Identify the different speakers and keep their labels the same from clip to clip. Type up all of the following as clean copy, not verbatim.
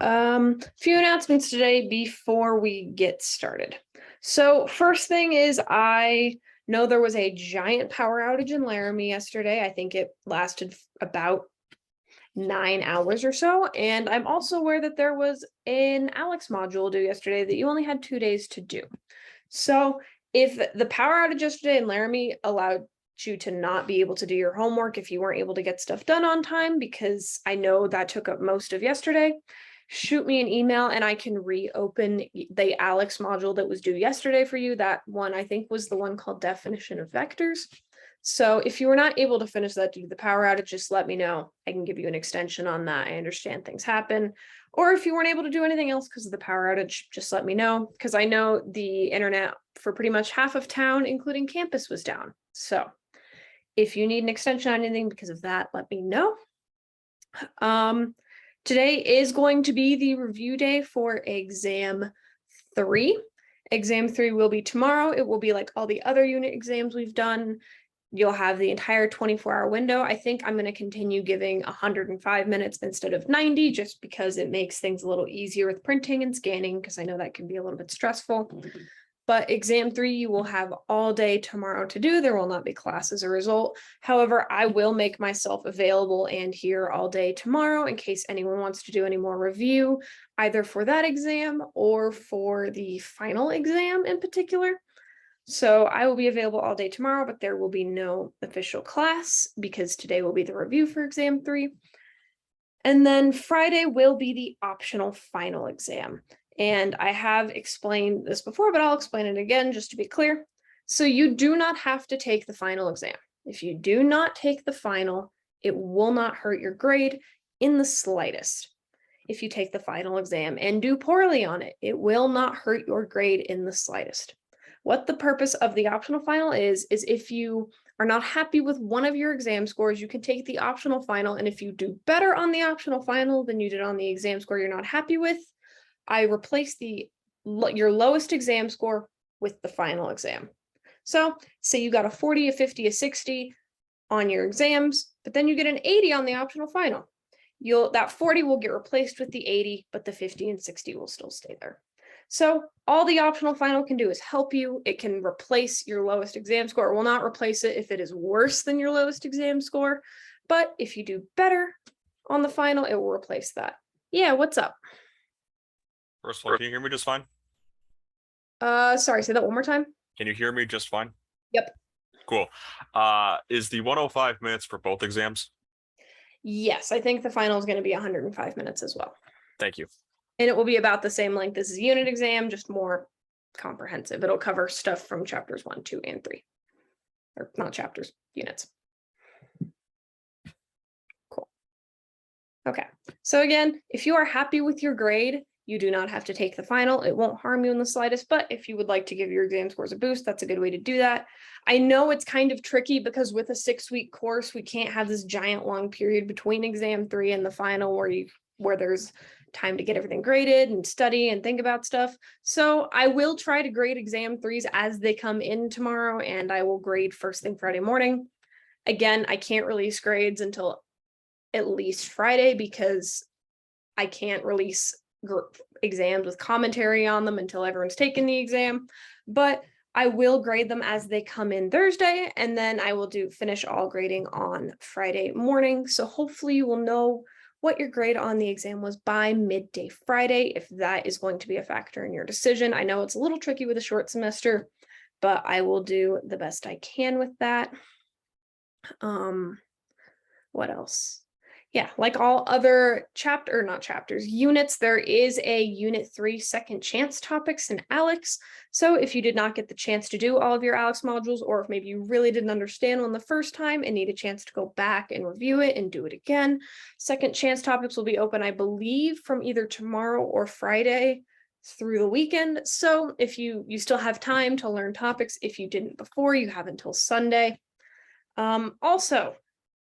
Speaker 1: Few announcements today before we get started. So first thing is I know there was a giant power outage in Laramie yesterday. I think it lasted about 9 hours or so. And I'm also aware that there was an ALEKS module due yesterday that you only had 2 days to do. So if the power outage yesterday in Laramie allowed you to not be able to do your homework if you weren't able to get stuff done on time, because I know that took up most of yesterday, shoot me an email and I can reopen the ALEKS module that was due yesterday for you. That one, I think, was the one called Definition of Vectors. So if you were not able to finish that due to the power outage, just let me know. I can give you an extension on that. I understand things happen. Or if you weren't able to do anything else because of the power outage, just let me know, because I know the internet for pretty much half of town, including campus, was down. So if you need an extension on anything because of that, let me know. Today is going to be the review day for exam 3. Exam 3 will be tomorrow. It will be like all the other unit exams we've done. You'll have the entire 24-hour window. I think I'm going to continue giving 105 minutes instead of 90, just because it makes things a little easier with printing and scanning, because I know that can be a little bit stressful. But exam 3, you will have all day tomorrow to do. There will not be class as a result. However, I will make myself available and here all day tomorrow in case anyone wants to do any more review, either for that exam or for the final exam in particular. So I will be available all day tomorrow, but there will be no official class because today will be the review for exam 3. And then Friday will be the optional final exam. And I have explained this before, but I'll explain it again just to be clear. So you do not have to take the final exam. If you do not take the final, it will not hurt your grade in the slightest. If you take the final exam and do poorly on it, it will not hurt your grade in the slightest. What the purpose of the optional final is if you are not happy with one of your exam scores, you can take the optional final. And if you do better on the optional final than you did on the exam score you're not happy with, I replace your lowest exam score with the final exam. So say you got a 40, a 50, a 60 on your exams, but then you get an 80 on the optional final. That 40 will get replaced with the 80, but the 50 and 60 will still stay there. So all the optional final can do is help you. It can replace your lowest exam score. It will not replace it if it is worse than your lowest exam score. But if you do better on the final, it will replace that. Yeah, what's up?
Speaker 2: First of all, can you hear me just fine?
Speaker 1: Sorry, say that one more time.
Speaker 2: Can you hear me just fine?
Speaker 1: Yep.
Speaker 2: Cool. Is the 105 minutes for both exams?
Speaker 1: Yes, I think the final is going to be 105 minutes as well.
Speaker 2: Thank you.
Speaker 1: And it will be about the same length as a unit exam, just more comprehensive. It'll cover stuff from chapters 1, 2, and 3. Or not chapters, units. Cool. Okay. So again, if you are happy with your grade, you do not have to take the final. It won't harm you in the slightest, but if you would like to give your exam scores a boost, that's a good way to do that. I know it's kind of tricky because with a 6-week course, we can't have this giant long period between exam 3 and the final where there's time to get everything graded and study and think about stuff. So I will try to grade exam 3s as they come in tomorrow, and I will grade first thing Friday morning. Again, I can't release grades until at least Friday because I can't release exams with commentary on them until everyone's taken the exam, but I will grade them as they come in Thursday, and then I will finish all grading on Friday morning. So hopefully you will know what your grade on the exam was by midday Friday, if that is going to be a factor in your decision. I know it's a little tricky with a short semester, but I will do the best I can with that. What else? Yeah, like all other units, there is a unit 3 second chance topics in ALEKS. So if you did not get the chance to do all of your ALEKS modules, or if maybe you really didn't understand one the first time and need a chance to go back and review it and do it again, second chance topics will be open, I believe, from either tomorrow or Friday through the weekend. So if you still have time to learn topics, if you didn't before, you have until Sunday. Also,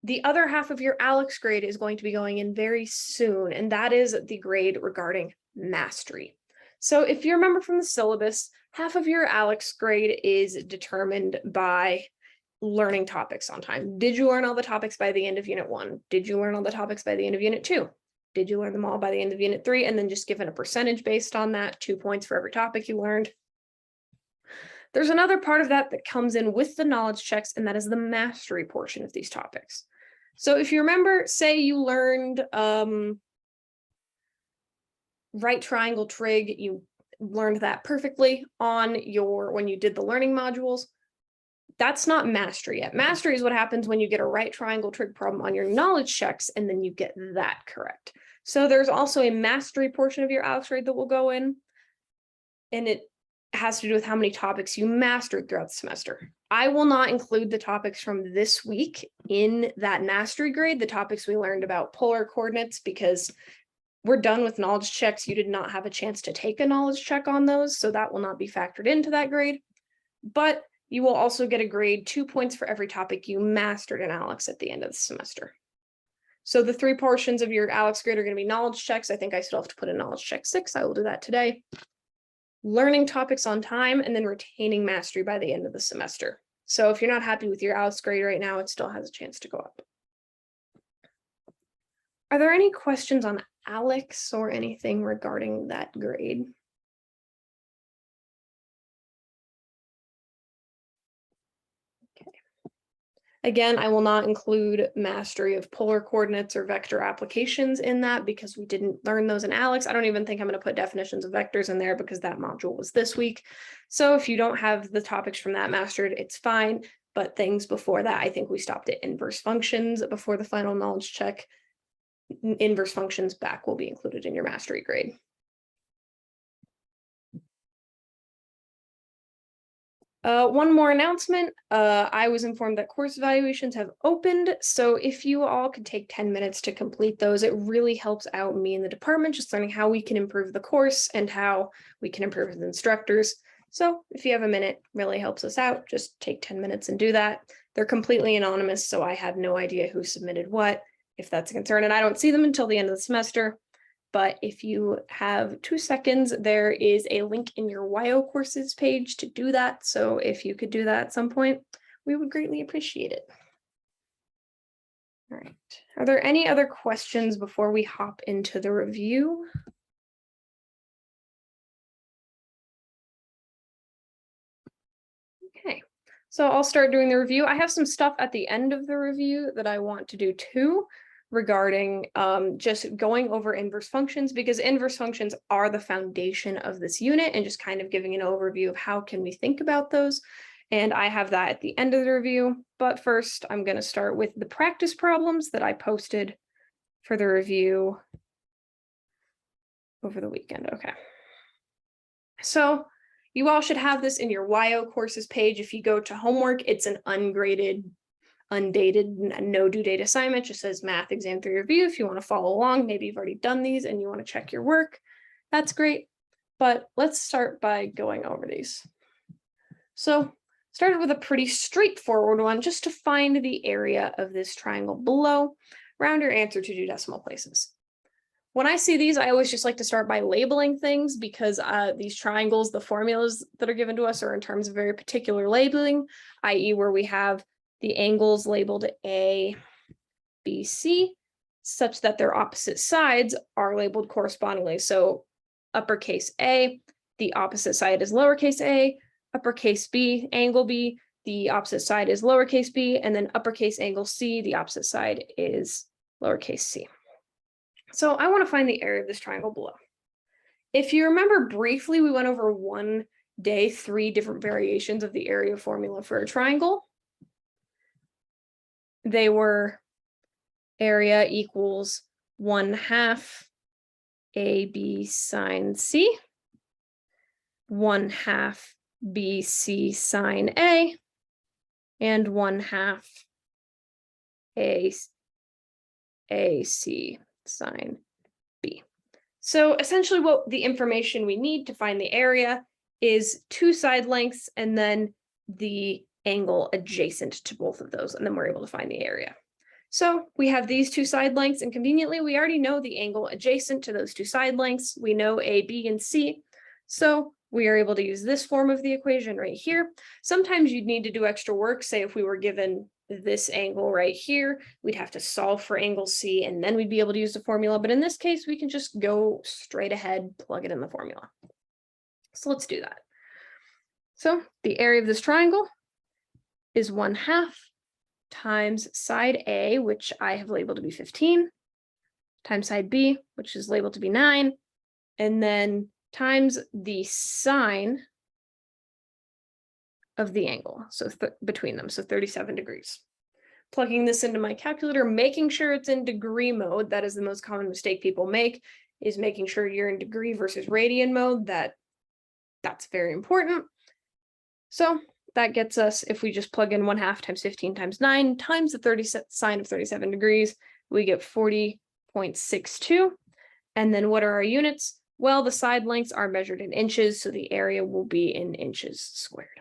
Speaker 1: the other half of your ALEKS grade is going to be going in very soon, and that is the grade regarding mastery. So if you remember from the syllabus, half of your ALEKS grade is determined by learning topics on time. Did you learn all the topics by the end of Unit 1? Did you learn all the topics by the end of Unit 2? did you learn them all by the end of unit 3, and then just given a percentage based on that, 2 points for every topic you learned. There's another part of that that comes in with the knowledge checks, and that is the mastery portion of these topics. So if you remember, say you learned right triangle trig, you learned that perfectly on when you did the learning modules. That's not mastery yet. Mastery is what happens when you get a right triangle trig problem on your knowledge checks, and then you get that correct. So there's also a mastery portion of your ALEKS grade that will go in, and it has to do with how many topics you mastered throughout the semester. I will not include the topics from this week in that mastery grade, the topics we learned about polar coordinates, because we're done with knowledge checks. You did not have a chance to take a knowledge check on those, so that will not be factored into that grade. But you will also get a grade, 2 points for every topic you mastered in ALEKS at the end of the semester. So the 3 portions of your ALEKS grade are going to be knowledge checks. I think I still have to put in knowledge check 6. I will do that today. Learning topics on time, and then retaining mastery by the end of the semester. So if you're not happy with your ALEKS grade right now, it still has a chance to go up. Are there any questions on ALEKS or anything regarding that grade? Again, I will not include mastery of polar coordinates or vector applications in that because we didn't learn those in ALEKS. I don't even think I'm going to put definitions of vectors in there because that module was this week. So if you don't have the topics from that mastered, it's fine. But things before that, I think we stopped at inverse functions before the final knowledge check. Inverse functions back will be included in your mastery grade. One more announcement. I was informed that course evaluations have opened. So if you all could take 10 minutes to complete those, it really helps out me and the department, just learning how we can improve the course and how we can improve as instructors. So if you have a minute, really helps us out. Just take 10 minutes and do that. They're completely anonymous, so I have no idea who submitted what, if that's a concern, and I don't see them until the end of the semester. But if you have 2 seconds, there is a link in your YO courses page to do that. So if you could do that at some point, we would greatly appreciate it. All right. Are there any other questions before we hop into the review? Okay, so I'll start doing the review. I have some stuff at the end of the review that I want to do too, regarding just going over inverse functions, because inverse functions are the foundation of this unit, and just kind of giving an overview of how can we think about those. And I have that at the end of the review. But first, I'm going to start with the practice problems that I posted for the review over the weekend. Okay. So you all should have this in your YO courses page. If you go to homework, it's an ungraded, undated, no due date assignment. Just says math exam 3 review. If you want to follow along, maybe you've already done these and you want to check your work, that's great. But let's start by going over these. So started with a pretty straightforward one, just to find the area of this triangle below. Round your answer to 2 decimal places. When I see these, I always just like to start by labeling things, because these triangles, the formulas that are given to us are in terms of very particular labeling, i.e. where we have the angles labeled A, B, C, such that their opposite sides are labeled correspondingly. So uppercase A, the opposite side is lowercase a, uppercase B, angle B, the opposite side is lowercase b, and then uppercase angle C, the opposite side is lowercase c. So I want to find the area of this triangle below. If you remember briefly, we went over one day 3 different variations of the area formula for a triangle. They were area equals 1/2 AB sine C, 1/2 BC sine A, and 1/2 AC sine B. So essentially what the information we need to find the area is 2 side lengths and then the angle adjacent to both of those, and then we're able to find the area. So we have these 2 side lengths, and conveniently we already know the angle adjacent to those 2 side lengths. We know A, B, and C. So we are able to use this form of the equation right here. Sometimes you'd need to do extra work. Say if we were given this angle right here, we'd have to solve for angle C, and then we'd be able to use the formula. But in this case, we can just go straight ahead, plug it in the formula. So let's do that. So the area of this triangle is 1/2 times side A, which I have labeled to be 15, times side B, which is labeled to be 9, and then times the sine of the angle, so between them, so 37 degrees. Plugging this into my calculator, making sure it's in degree mode, that is the most common mistake people make, is making sure you're in degree versus radian mode. That's very important. So that gets us, if we just plug in 1/2 times 15 times 9 times the sine of 37 degrees, we get 40.62. And then what are our units? Well, the side lengths are measured in inches, so the area will be in inches squared.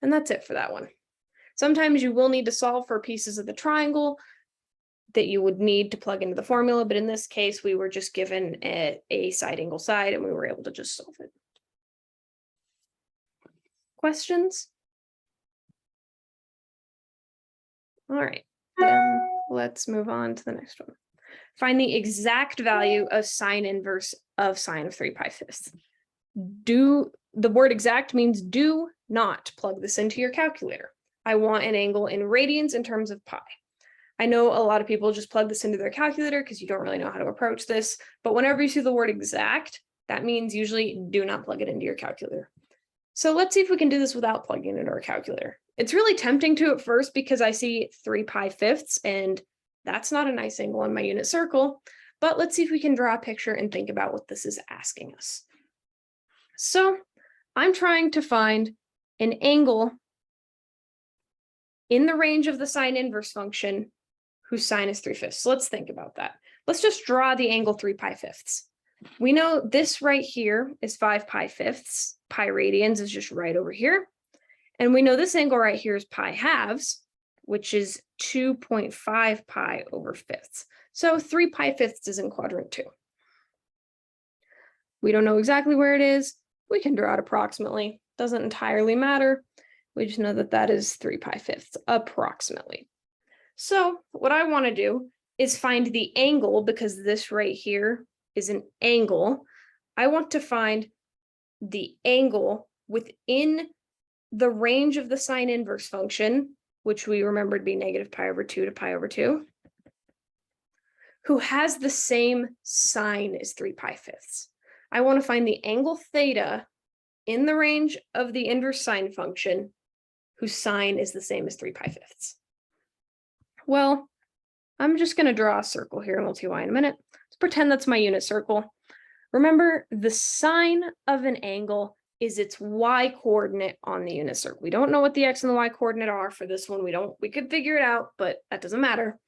Speaker 1: And that's it for that one. Sometimes you will need to solve for pieces of the triangle that you would need to plug into the formula, but in this case, we were just given a side angle side, and we were able to just solve it. Questions? All right, then let's move on to the next one. Find the exact value of sine inverse of sine of 3π5. The word exact means do not plug this into your calculator. I want an angle in radians in terms of pi. I know a lot of people just plug this into their calculator because you don't really know how to approach this, but whenever you see the word exact, that means usually do not plug it into your calculator. So let's see if we can do this without plugging it into our calculator. It's really tempting to at first because I see 3π5, and that's not a nice angle on my unit circle, but let's see if we can draw a picture and think about what this is asking us. So I'm trying to find an angle in the range of the sine inverse function whose sine is 3/5. So let's think about that. Let's just draw the angle 3π5. We know this right here is 5π5. Pi radians is just right over here. And we know this angle right here is pi halves, which is 2.5 pi over fifths. So 3π5 is in quadrant 2. We don't know exactly where it is. We can draw it approximately. Doesn't entirely matter. We just know that that is 3π5 approximately. So what I want to do is find the angle, because this right here is an angle. I want to find the angle within the range of the sine inverse function, which we remember to be negative pi over 2 to pi over 2, who has the same sine as 3π5. I want to find the angle theta in the range of the inverse sine function whose sine is the same as 3π5. Well, I'm just going to draw a circle here, and we'll see why in a minute. Let's pretend that's my unit circle. Remember, the sine of an angle is its y coordinate on the unit circle. We don't know what the x and the y coordinate are for this one. We could figure it out, but that doesn't matter.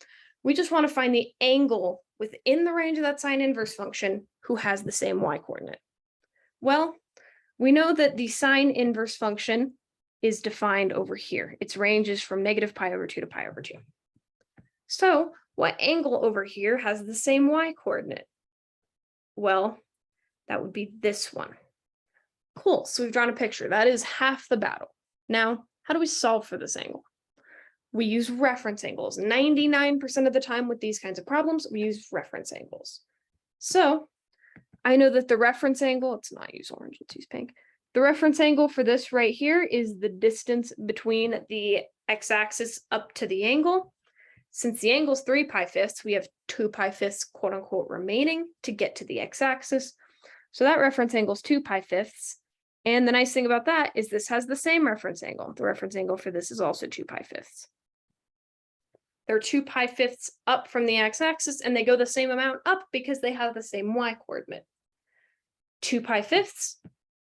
Speaker 1: We just want to find the angle within the range of that sine inverse function who has the same y coordinate. Well, we know that the sine inverse function is defined over here. Its range is from negative pi over 2 to pi over 2. So what angle over here has the same y coordinate? Well, that would be this one. Cool, so we've drawn a picture. That is half the battle. Now, how do we solve for this angle? We use reference angles. 99% of the time with these kinds of problems, we use reference angles. So I know that the reference angle, let's not use orange, let's use pink. The reference angle for this right here is the distance between the x-axis up to the angle. Since the angle is 3π5, we have 2π5 quote unquote remaining to get to the x-axis. So that reference angle is 2π5. And the nice thing about that is this has the same reference angle. The reference angle for this is also 2π5. They're 2π5 up from the x-axis, and they go the same amount up because they have the same y coordinate. 2π5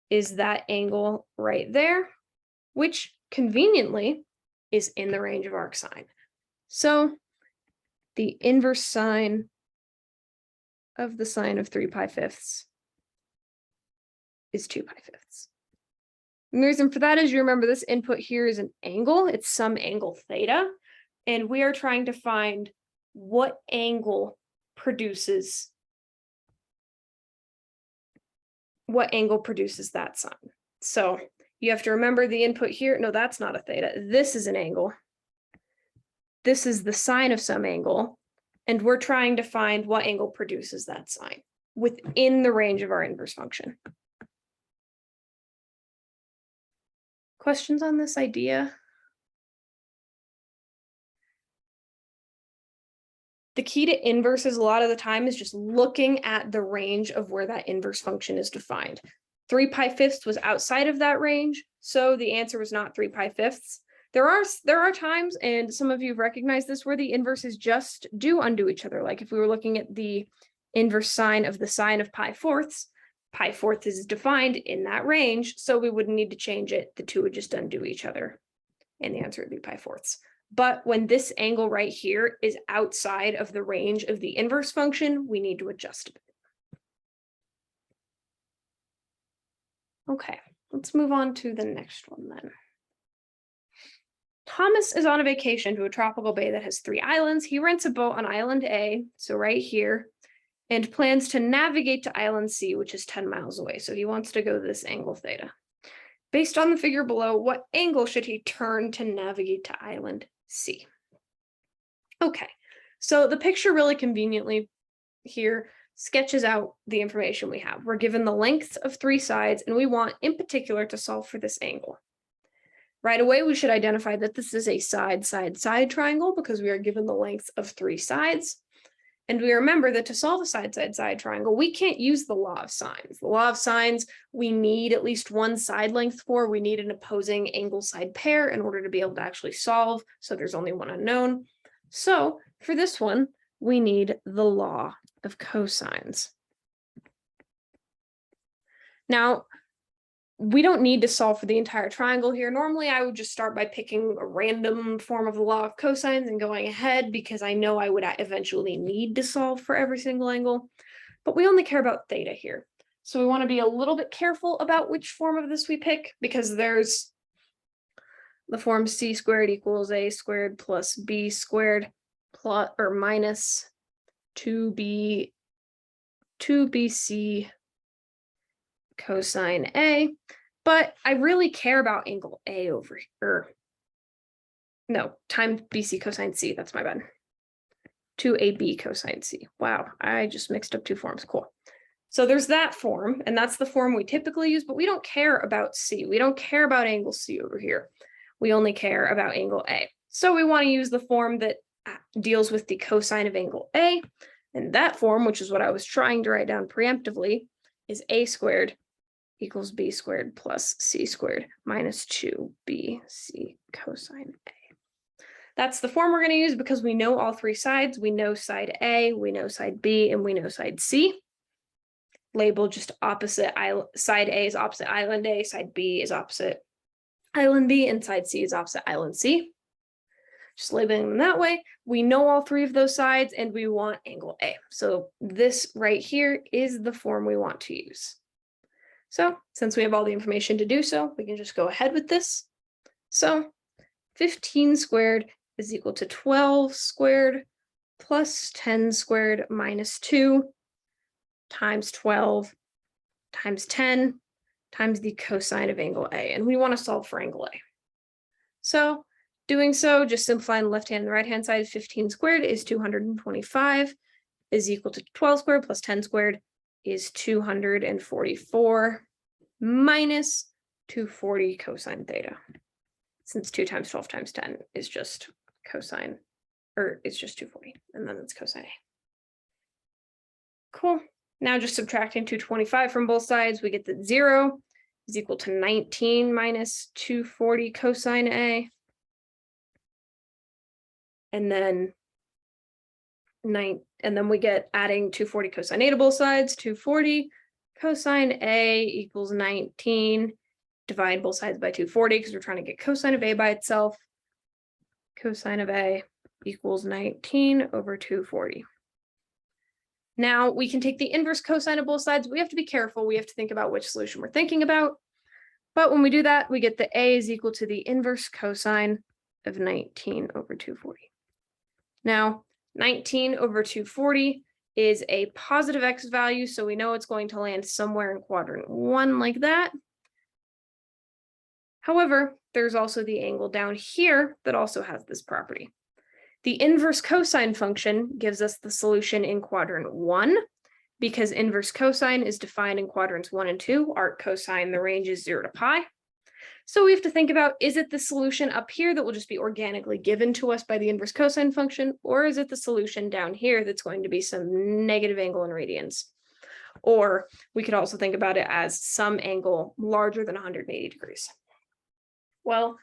Speaker 1: is that angle right there, which conveniently is in the range of arc sine. So the inverse sine of the sine of 3π5 is 2π5. And the reason for that is, you remember this input here is an angle. It's some angle theta. And we are trying to find what angle produces that sine. So You have to remember the input here. No, that's not a theta. This is an angle. This is the sine of some angle. And we're trying to find what angle produces that sine within the range of our inverse function. Questions on this idea? The key to inverses a lot of the time is just looking at the range of where that inverse function is defined. 3 pi fifths was outside of that range, so the answer was not 3 pi fifths. There are times, and some of you have recognized this, where the inverses just do undo each other. Like if we were looking at the inverse sine of the sine of pi fourths is defined in that range, so we wouldn't need to change it. The two would just undo each other, and the answer would be pi fourths. But when this angle right here is outside of the range of the inverse function, we need to adjust it. Okay, let's move on to the next one then. Thomas is on a vacation to a tropical bay that has 3 islands. He rents a boat on island A, so right here, and plans to navigate to island C, which is 10 miles away. So he wants to go this angle theta. Based on the figure below, what angle should he turn to navigate to island C? Okay, so the picture really conveniently here sketches out the information we have. We're given the lengths of 3 sides, and we want in particular to solve for this angle. Right away, we should identify that this is a side-side-side triangle because we are given the length of 3 sides. And we remember that to solve a side-side-side triangle, we can't use the law of sines. The law of sines, we need at least one side length for. We need an opposing angle side pair in order to be able to actually solve. So there's only one unknown. So for this one, we need the law of cosines. Now, we don't need to solve for the entire triangle here. Normally, I would just start by picking a random form of the law of cosines and going ahead because I know I would eventually need to solve for every single angle, but we only care about theta here. So we want to be a little bit careful about which form of this we pick because there's the form c squared equals a squared plus b squared plus or minus 2bc cosine A, but I really care about angle A over here. No, times BC cosine C, that's my bad. 2AB cosine C. Wow, I just mixed up 2 forms, cool. So there's that form, and that's the form we typically use, but we don't care about C. We don't care about angle C over here. We only care about angle A. So we want to use the form that deals with the cosine of angle A, and that form, which is what I was trying to write down preemptively, is A squared equals b squared plus c squared minus 2bc cosine A. That's the form we're going to use because we know all 3 sides. We know side A, we know side B, and we know side C. Label just opposite, side A is opposite island A, side B is opposite island B, and side C is opposite island C. Just labeling them that way. We know all 3 of those sides, and we want angle A. So this right here is the form we want to use. So since we have all the information to do so, we can just go ahead with this. So 15 squared is equal to 12 squared plus 10 squared minus 2 times 12 times 10 times the cosine of angle A. And we want to solve for angle A. So doing so, just simplifying the left hand and the right hand side, 15 squared is 225 is equal to 12 squared plus 10 squared is 244 minus 240 cosine theta. Since 2 times 12 times 10 is just cosine, or it's just 240, and then it's cosine A. Cool. Now just subtracting 225 from both sides, we get that 0 is equal to 19 minus 240 cosine A. And then we get adding 240 cosine A to both sides, 240 cosine A equals 19. Divide both sides by 240 because we're trying to get cosine of A by itself. Cosine of A equals 19 over 240. Now we can take the inverse cosine of both sides. We have to be careful. We have to think about which solution we're thinking about. But when we do that, we get the A is equal to the inverse cosine of 19 over 240. Now, 19 over 240 is a positive x value, so we know it's going to land somewhere in quadrant 1 like that. However, there's also the angle down here that also has this property. The inverse cosine function gives us the solution in quadrant 1, because inverse cosine is defined in quadrants 1 and 2. Arc cosine, the range is 0 to pi. So we have to think about, is it the solution up here that will just be organically given to us by the inverse cosine function, or is it the solution down here that's going to be some negative angle in radians? Or we could also think about it as some angle larger than 180 degrees. Well,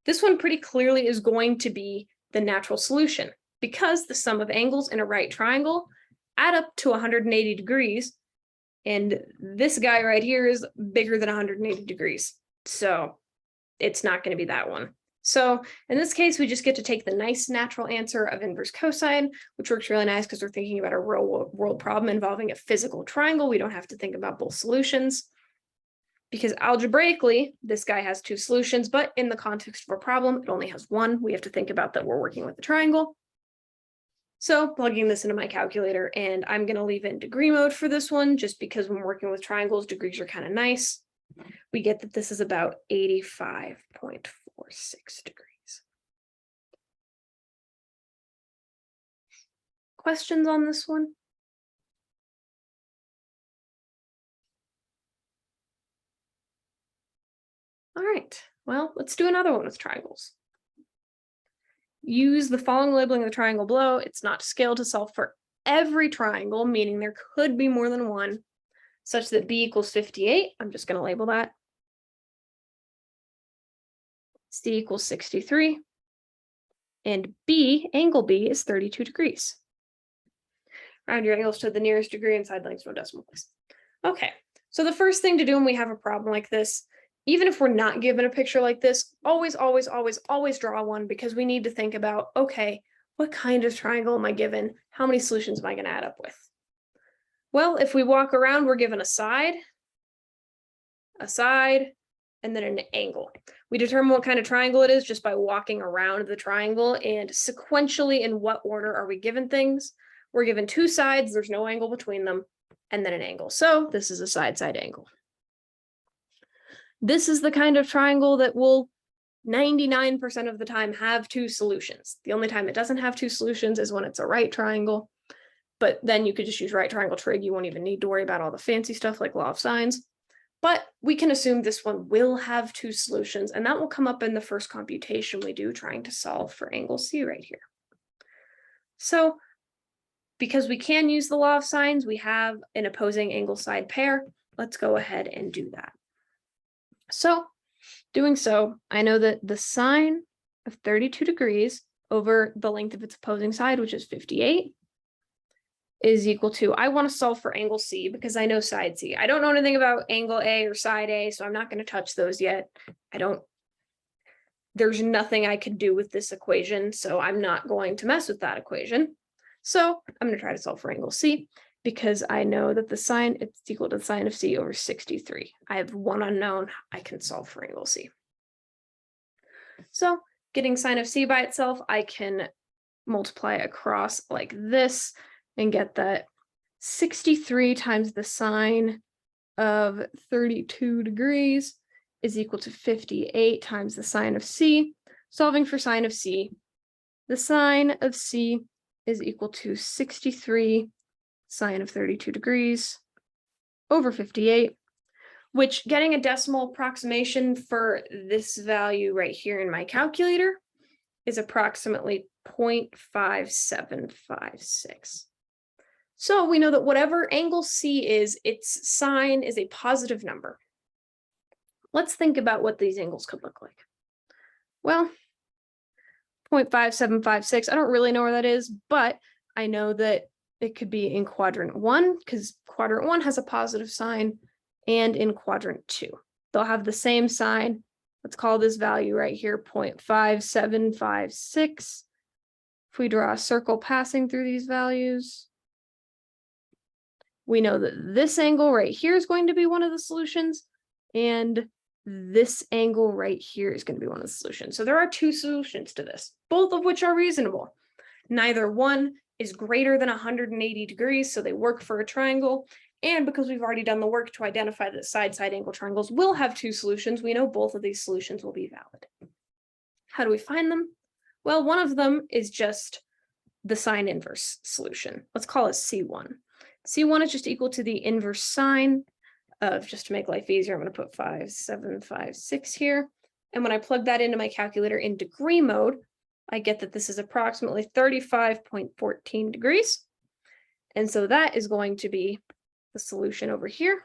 Speaker 1: this one pretty clearly is going to be the natural solution, because the sum of angles in a right triangle add up to 180 degrees, and this guy right here is bigger than 180 degrees. So it's not going to be that one. So in this case, we just get to take the nice natural answer of inverse cosine, which works really nice because we're thinking about a real world problem involving a physical triangle. We don't have to think about both solutions, because algebraically, this guy has 2 solutions, but in the context of a problem, it only has 1. We have to think about that we're working with a triangle. So plugging this into my calculator, and I'm going to leave it in degree mode for this one, just because when working with triangles, degrees are kind of nice. We get that this is about 85.46 degrees. Questions on this one? All right, well, let's do another one with triangles. Use the following labeling of the triangle below. It's not scaled to solve for every triangle, meaning there could be more than one, such that b equals 58. I'm just going to label that. C equals 63. And B, angle B, is 32 degrees. Round your angles to the nearest degree and side lengths, no decimal place. Okay, so the first thing to do when we have a problem like this, even if we're not given a picture like this, always draw one, because we need to think about, okay, what kind of triangle am I given? How many solutions am I going to add up with? Well, if we walk around, we're given a side, and then an angle. We determine what kind of triangle it is just by walking around the triangle, and sequentially in what order are we given things? We're given 2 sides, there's no angle between them, and then an angle. So this is a side-side angle. This is the kind of triangle that will 99% of the time have 2 solutions. The only time it doesn't have 2 solutions is when it's a right triangle. But then you could just use right triangle trig. You won't even need to worry about all the fancy stuff like law of sines. But we can assume this one will have 2 solutions, and that will come up in the first computation we do trying to solve for angle C right here. So because we can use the law of sines, we have an opposing angle side pair. Let's go ahead and do that. So doing so, I know that the sine of 32 degrees over the length of its opposing side, which is 58, is equal to, I want to solve for angle C because I know side C. I don't know anything about angle A or side A, so I'm not going to touch those yet. There's nothing I could do with this equation, so I'm not going to mess with that equation. So I'm going to try to solve for angle C, because I know that the sine, it's equal to the sine of C over 63. I have one unknown, I can solve for angle C. So getting sine of C by itself, I can multiply across like this and get that 63 times the sine of 32 degrees is equal to 58 times the sine of C. Solving for sine of C, the sine of C is equal to 63 sine of 32 degrees over 58, which, getting a decimal approximation for this value right here in my calculator, is approximately 0.5756. So we know that whatever angle C is, its sine is a positive number. Let's think about what these angles could look like. Well, 0.5756, I don't really know where that is, but I know that it could be in quadrant 1, because quadrant 1 has a positive sign, and in quadrant 2. They'll have the same sign. Let's call this value right here 0.5756. If we draw a circle passing through these values, we know that this angle right here is going to be one of the solutions, and this angle right here is going to be one of the solutions. So there are 2 solutions to this, both of which are reasonable. Neither one is greater than 180 degrees, so they work for a triangle, And because we've already done the work to identify that side-side angle triangles will have two solutions, we know both of these solutions will be valid. How do we find them? Well, one of them is just the sine inverse solution. Let's call it C1. C1 is just equal to the inverse sine of, just to make life easier, I'm going to put 5.756 here. And when I plug that into my calculator in degree mode, I get that this is approximately 35.14 degrees. And so that is going to be the solution over here.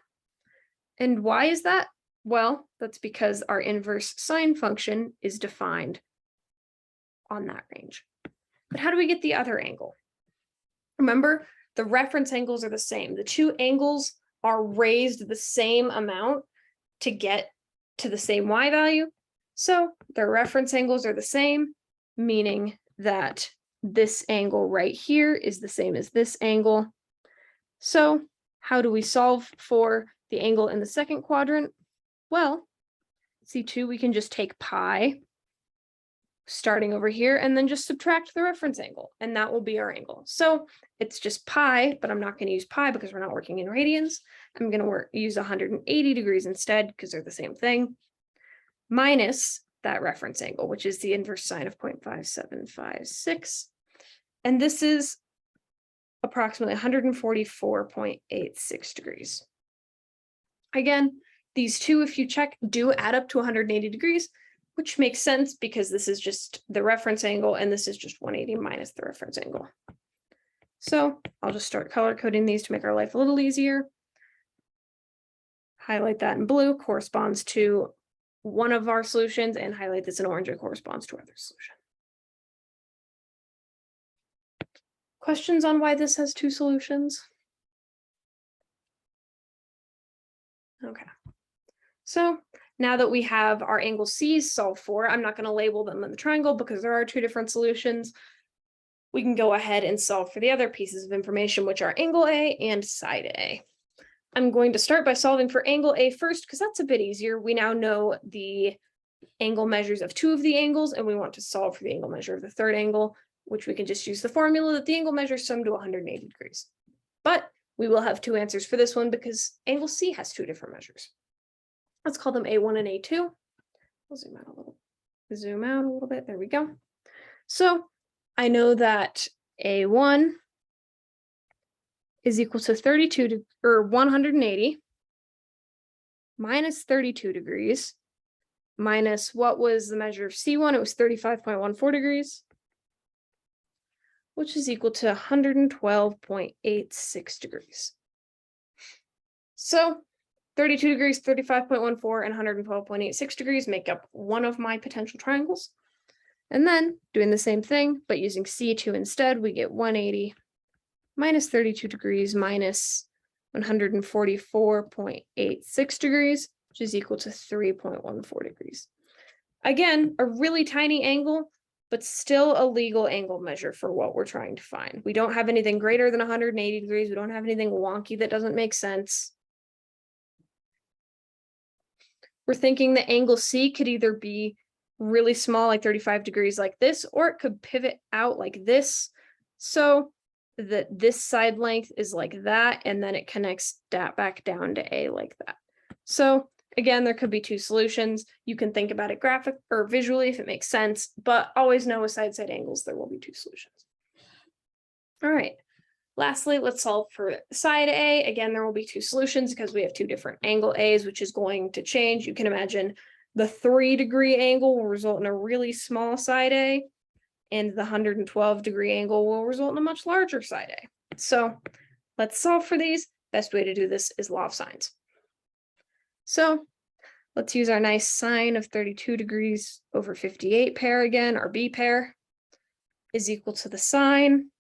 Speaker 1: And why is that? Well, that's because our inverse sine function is defined on that range. But how do we get the other angle? Remember, the reference angles are the same. The two angles are raised the same amount to get to the same y value. So their reference angles are the same, meaning that this angle right here is the same as this angle. So how do we solve for the angle in the second quadrant? Well, C2, we can just take pi, starting over here, and then just subtract the reference angle, and that will be our angle. So it's just pi, but I'm not going to use pi because we're not working in radians. I'm going to use 180 degrees instead because they're the same thing, minus that reference angle, which is the inverse sine of 0.5756. And this is approximately 144.86 degrees. Again, these two, if you check, do add up to 180 degrees, which makes sense because this is just the reference angle and this is just 180 minus the reference angle. So I'll just start color coding these to make our life a little easier. Highlight that in blue, corresponds to one of our solutions, and highlight this in orange, it corresponds to our other solution. Questions on why this has two solutions? Okay. So now that we have our angle C's solved for, I'm not going to label them in the triangle because there are two different solutions. We can go ahead and solve for the other pieces of information, which are angle A and side A. I'm going to start by solving for angle A first because that's a bit easier. We now know the angle measures of two of the angles, and we want to solve for the angle measure of the third angle, which we can just use the formula that the angle measures sum to 180 degrees. But we will have two answers for this one because angle C has two different measures. Let's call them A1 and A2. We'll zoom out a little bit. There we go. So I know that A1 is equal to 180 minus 32 degrees minus what was the measure of C1? It was 35.14 degrees, which is equal to 112.86 degrees. So 32 degrees, 35.14, and 112.86 degrees make up one of my potential triangles. And then doing the same thing, but using C2 instead, we get 180 minus 32 degrees minus 144.86 degrees, which is equal to 3.14 degrees. Again, a really tiny angle, but still a legal angle measure for what we're trying to find. We don't have anything greater than 180 degrees. We don't have anything wonky that doesn't make sense. We're thinking the angle C could either be really small, like 35 degrees like this, or it could pivot out like this. So that this side length is like that, and then it connects that back down to A like that. So again, there could be two solutions. You can think about it graphic or visually if it makes sense, but always know with side-side angles, there will be two solutions. All right. Lastly, let's solve for side A. Again, there will be two solutions because we have two different angle A's, which is going to change. You can imagine the 3-degree angle will result in a really small side A, and the 112-degree angle will result in a much larger side A. So let's solve for these. Best way to do this is law of sines. So let's use our nice sine of 32 degrees over 58 pair again. Our B pair is equal to the sine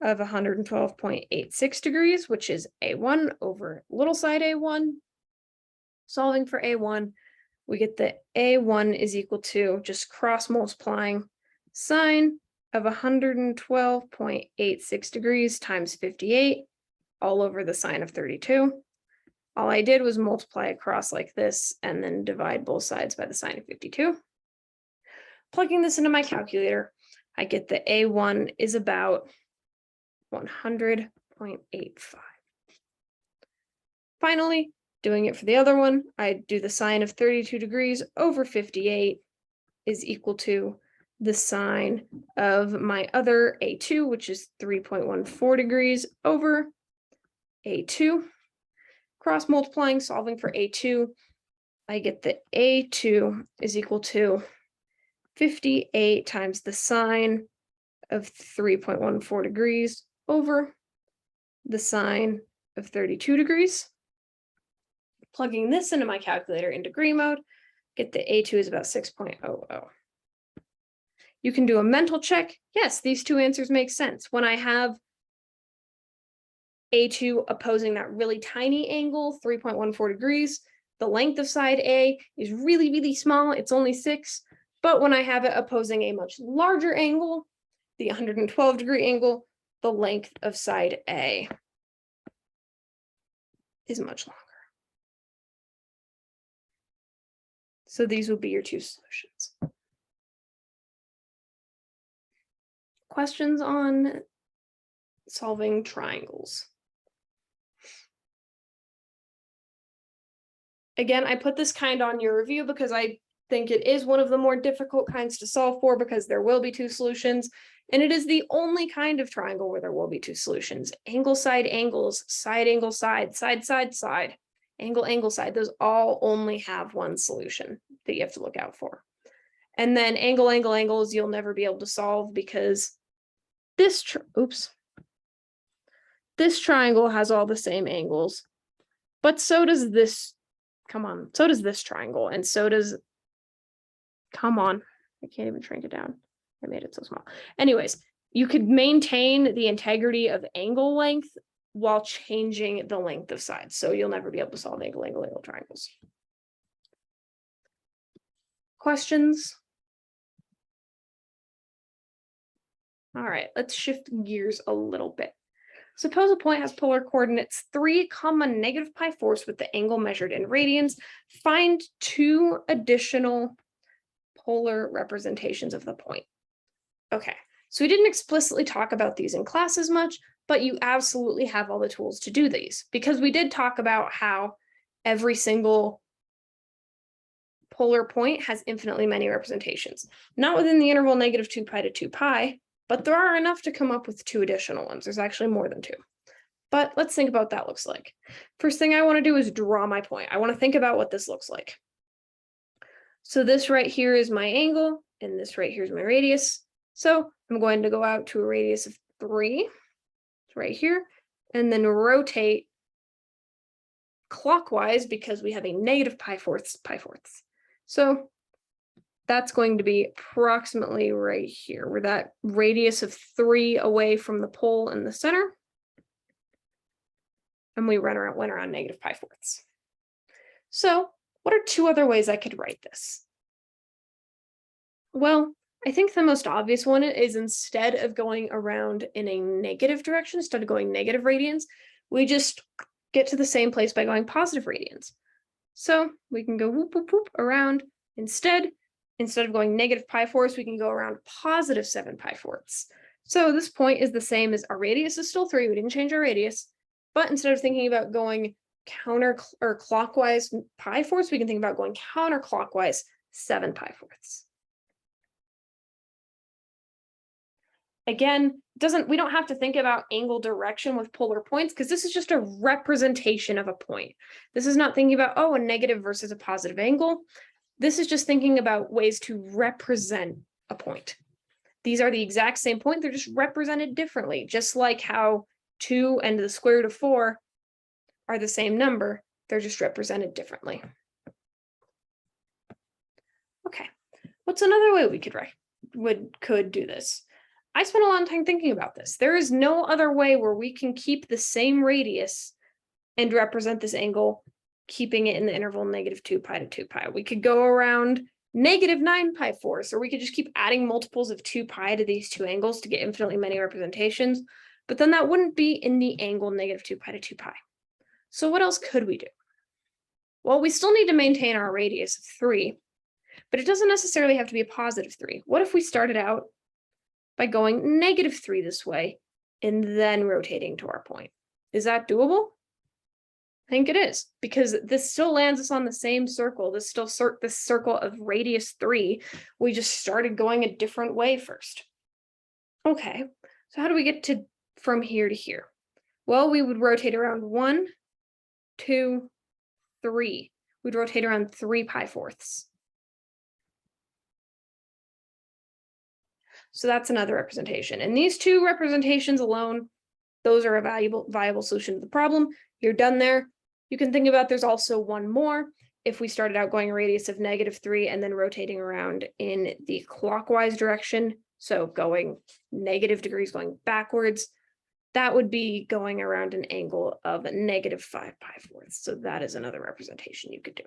Speaker 1: of 112.86 degrees, which is A1 over little side A1. Solving for A1, we get that A1 is equal to, just cross multiplying, sine of 112.86 degrees times 58 all over the sine of 32. All I did was multiply across like this and then divide both sides by the sine of 52. Plugging this into my calculator, I get that A1 is about 100.85. finally, doing it for the other one, I do the sine of 32 degrees over 58 is equal to the sine of my other A2, which is 3.14 degrees over A2. Cross multiplying, solving for A2, I get that A2 is equal to 58 times the sine of 3.14 degrees over the sine of 32 degrees. Plugging this into my calculator in degree mode, get the A2 is about 6.00. You can do a mental check. Yes, these two answers make sense. When I have A2 opposing that really tiny angle, 3.14 degrees, the length of side A is really, really small. It's only 6. But when I have it opposing a much larger angle, the 112-degree angle, the length of side A is much longer. So these will be your two solutions. Questions on solving triangles? Again, I put this kind on your review because I think it is one of the more difficult kinds to solve for because there will be two solutions. And it is the only kind of triangle where there will be two solutions. Angle, side, angles, side, angle, side, side, side, side, angle, angle, side. Those all only have one solution that you have to look out for. And then angle, angle, angles, you'll never be able to solve because this triangle has all the same angles, but so does this. So does this triangle, and so does, I can't even shrink it down. I made it so small. Anyways, you could maintain the integrity of angle length while changing the length of sides. So you'll never be able to solve angle, angle, angle triangles. Questions? All right, let's shift gears a little bit. Suppose a point has polar coordinates 3, negative pi force with the angle measured in radians. Find two additional polar representations of the point. Okay, so we didn't explicitly talk about these in class as much, but you absolutely have all the tools to do these because we did talk about how every single polar point has infinitely many representations. Not within the interval negative 2 pi to 2 pi, but there are enough to come up with two additional ones. There's actually more than two. But let's think about what that looks like. First thing I want to do is draw my point. I want to think about what this looks like. So this right here is my angle, and this right here is my radius. So I'm going to go out to a radius of 3, right here, and then rotate clockwise because we have a negative pi fourths. So that's going to be approximately right here. We're that radius of 3 away from the pole in the center. And we went around negative pi fourths. So what are two other ways I could write this? Well, I think the most obvious one is instead of going around in a negative direction, instead of going negative radians, we just get to the same place by going positive radians. So we can go whoop, whoop, whoop around. Instead of going negative pi fourths, we can go around positive 7 pi fourths. So this point is the same as our radius is still 3. We didn't change our radius, but instead of thinking about going clockwise pi fourths, we can think about going counterclockwise 7 pi fourths. Again, we don't have to think about angle direction with polar points because this is just a representation of a point. This is not thinking about, a negative versus a positive angle. This is just thinking about ways to represent a point. These are the exact same point, they're just represented differently, just like how 2 and the square root of 4 are the same number, they're just represented differently. Okay, what's another way we could do this? I spent a long time thinking about this. There is no other way where we can keep the same radius and represent this angle, keeping it in the interval negative 2 pi to 2 pi. We could go around negative 9 pi fourths, or we could just keep adding multiples of 2 pi to these two angles to get infinitely many representations, but then that wouldn't be in the angle negative 2 pi to 2 pi. So what else could we do? Well, we still need to maintain our radius of 3, but it doesn't necessarily have to be a positive 3. What if we started out by going negative 3 this way and then rotating to our point? Is that doable? I think it is, because this still lands us on the same circle. This still this circle of radius 3. We just started going a different way first. Okay, so how do we get to from here to here? Well, we would rotate around 1, 2, 3. We'd rotate around 3 pi-4ths. So that's another representation. And these two representations alone, those are a viable solution to the problem. You're done there. You can think about there's also one more. If we started out going a radius of -3 and then rotating around in the clockwise direction, so going negative degrees going backwards, that would be going around an angle of -5 pi-4ths. So that is another representation you could do.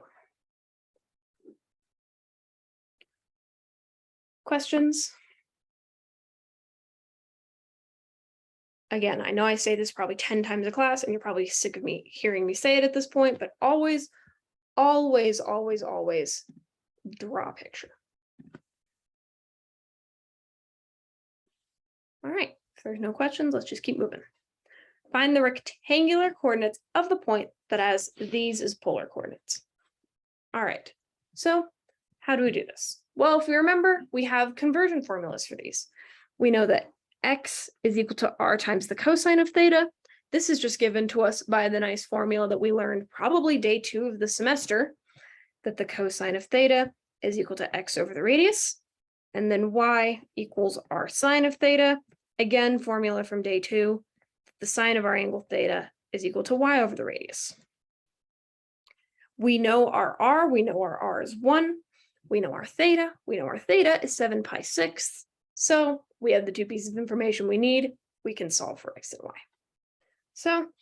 Speaker 1: Questions? Again, I know I say this probably 10 times a class and you're probably sick of me hearing me say it at this point, but always, always, always, always draw a picture. All right, if there's no questions, let's just keep moving. Find the rectangular coordinates of the point that has these as polar coordinates. All right, so how do we do this? Well, if we remember, we have conversion formulas for these. We know that x is equal to r times the cosine of theta. This is just given to us by the nice formula that we learned probably day 2 of the semester, that the cosine of theta is equal to x over the radius, and then y equals r sine of theta. Again, formula from day 2, the sine of our angle theta is equal to y over the radius. We know our r, we know our r is 1, we know our theta is 7 pi-6. So we have the 2 pieces of information we need. We can solve for x and y. So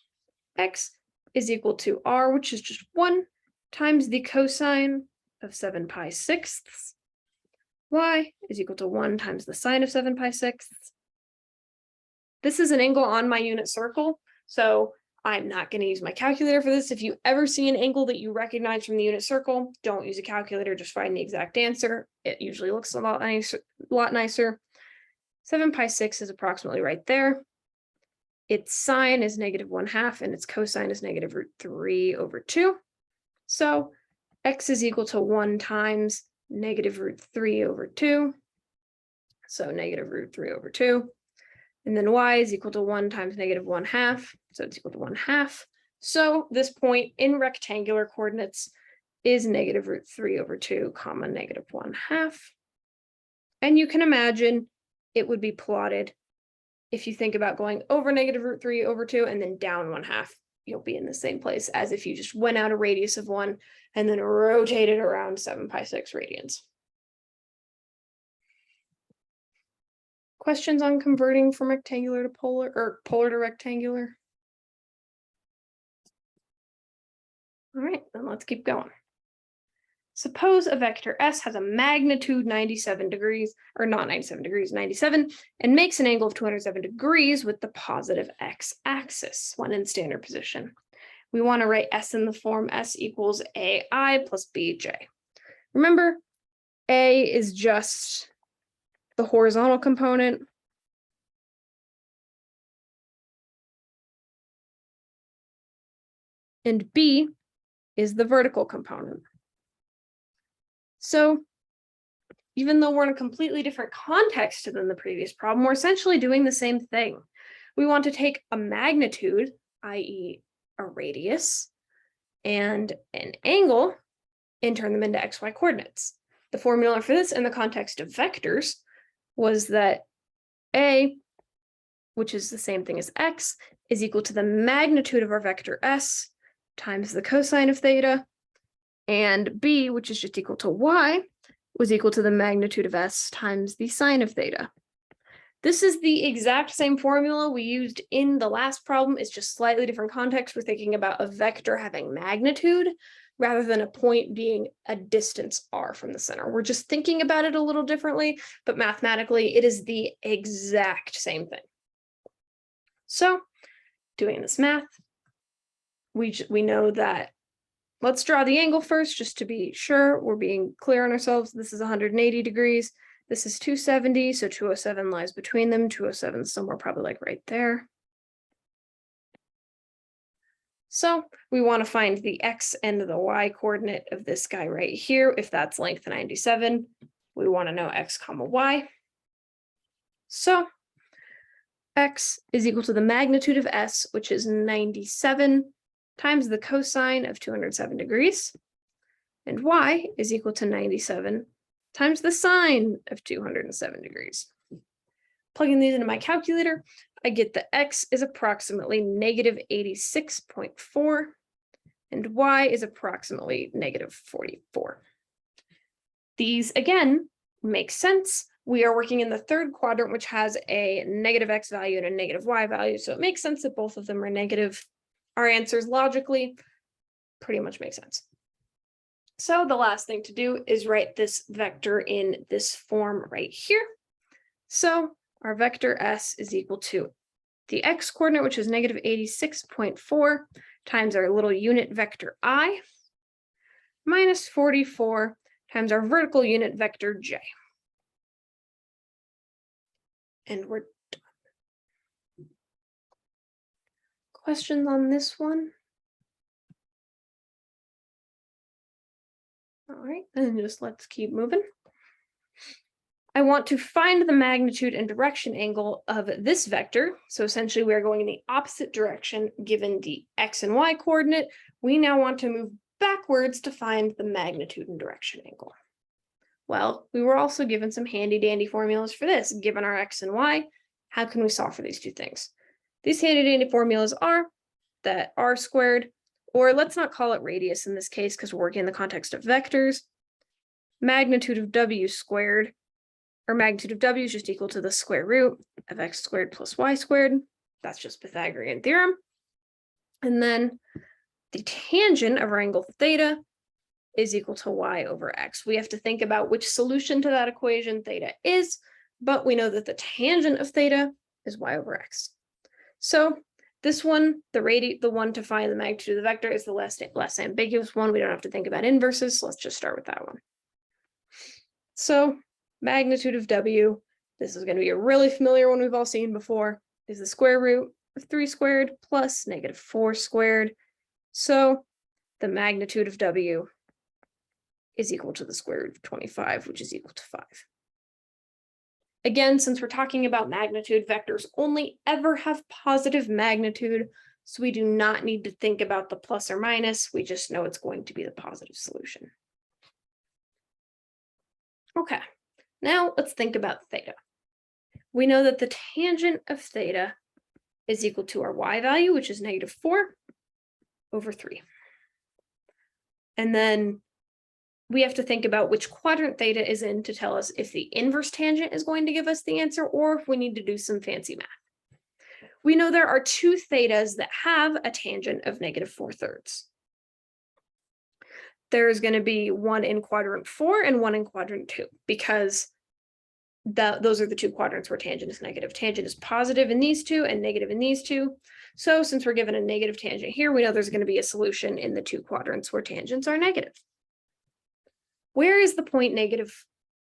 Speaker 1: x is equal to r, which is just 1, times the cosine of 7 pi-6. Y is equal to 1 times the sine of 7 pi-6. This is an angle on my unit circle, so I'm not going to use my calculator for this. If you ever see an angle that you recognize from the unit circle, don't use a calculator, just find the exact answer. It usually looks a lot nicer. 7 pi-6 is approximately right there. Its sine is -1/2 and its cosine is -√3/2. So x is equal to 1 times -√3/2. So -√3/2. And then y is equal to 1 times -1/2. So it's equal to 1/2. So this point in rectangular coordinates is -√3/2, -1/2. And you can imagine it would be plotted, if you think about going over -√3/2 and then down 1/2, you'll be in the same place as if you just went out a radius of 1 and then rotated around 7 pi-6 radians. Questions on converting from rectangular to polar, or polar to rectangular? All right, then let's keep going. Suppose a vector S has a magnitude 97 degrees, or not 97 degrees, 97, and makes an angle of 207 degrees with the positive x-axis when in standard position. We want to write S in the form S equals AI plus BJ. Remember, A is just the horizontal component. And B is the vertical component. So even though we're in a completely different context than the previous problem, we're essentially doing the same thing. We want to take a magnitude, i.e. a radius, and an angle, and turn them into xy coordinates. The formula for this in the context of vectors was that A, which is the same thing as x, is equal to the magnitude of our vector S times the cosine of theta, and B, which is just equal to y, was equal to the magnitude of S times the sine of theta. This is the exact same formula we used in the last problem. It's just slightly different context. We're thinking about a vector having magnitude rather than a point being a distance r from the center. We're just thinking about it a little differently, but mathematically it is the exact same thing. So doing this math, we know that, let's draw the angle first, just to be sure we're being clear on ourselves. This is 180 degrees. This is 270, so 207 lies between them. 207 is somewhere probably like right there. So we want to find the X and the Y coordinate of this guy right here. If that's length 97, we want to know X comma Y. So X is equal to the magnitude of S, which is 97 times the cosine of 207 degrees. And Y is equal to 97 times the sine of 207 degrees. Plugging these into my calculator, I get the X is approximately negative 86.4 and Y is approximately negative 44. These again make sense. We are working in the third quadrant, which has a negative X value and a negative Y value. So it makes sense that both of them are negative. Our answers logically pretty much make sense. So the last thing to do is write this vector in this form right here. So our vector S is equal to the X coordinate, which is negative 86.4 times our little unit vector I, minus 44 times our vertical unit vector J. And we're done. Questions on this one? All right, and just let's keep moving. I want to find the magnitude and direction angle of this vector. So essentially we are going in the opposite direction given the X and Y coordinate. We now want to move backwards to find the magnitude and direction angle. Well, we were also given some handy dandy formulas for this. Given our X and Y, how can we solve for these two things? These handy dandy formulas are that R squared, or let's not call it radius in this case because we're working in the context of vectors, magnitude of W squared, or magnitude of W is just equal to the square root of X squared plus Y squared. That's just Pythagorean theorem. And then the tangent of our angle theta is equal to Y over X. We have to think about which solution to that equation theta is, but we know that the tangent of theta is Y over X. So this one, the one to find the magnitude of the vector is the less ambiguous one. We don't have to think about inverses, so let's just start with that one. So magnitude of W, this is going to be a really familiar one we've all seen before, is the square root of 3 squared plus negative 4 squared. So the magnitude of W is equal to the square root of 25, which is equal to 5. Again, since we're talking about magnitude, vectors only ever have positive magnitude, so we do not need to think about the plus or minus. We just know it's going to be the positive solution. Okay. Now let's think about theta. We know that the tangent of theta is equal to our Y value, which is negative 4 over 3. And then we have to think about which quadrant theta is in to tell us if the inverse tangent is going to give us the answer or if we need to do some fancy math. We know there are two thetas that have a tangent of negative 4/3. There's going to be one in quadrant 4 and one in quadrant 2 because those are the two quadrants where tangent is negative. Tangent is positive in these two and negative in these two. So since we're given a negative tangent here, we know there's going to be a solution in the two quadrants where tangents are negative. Where is the point negative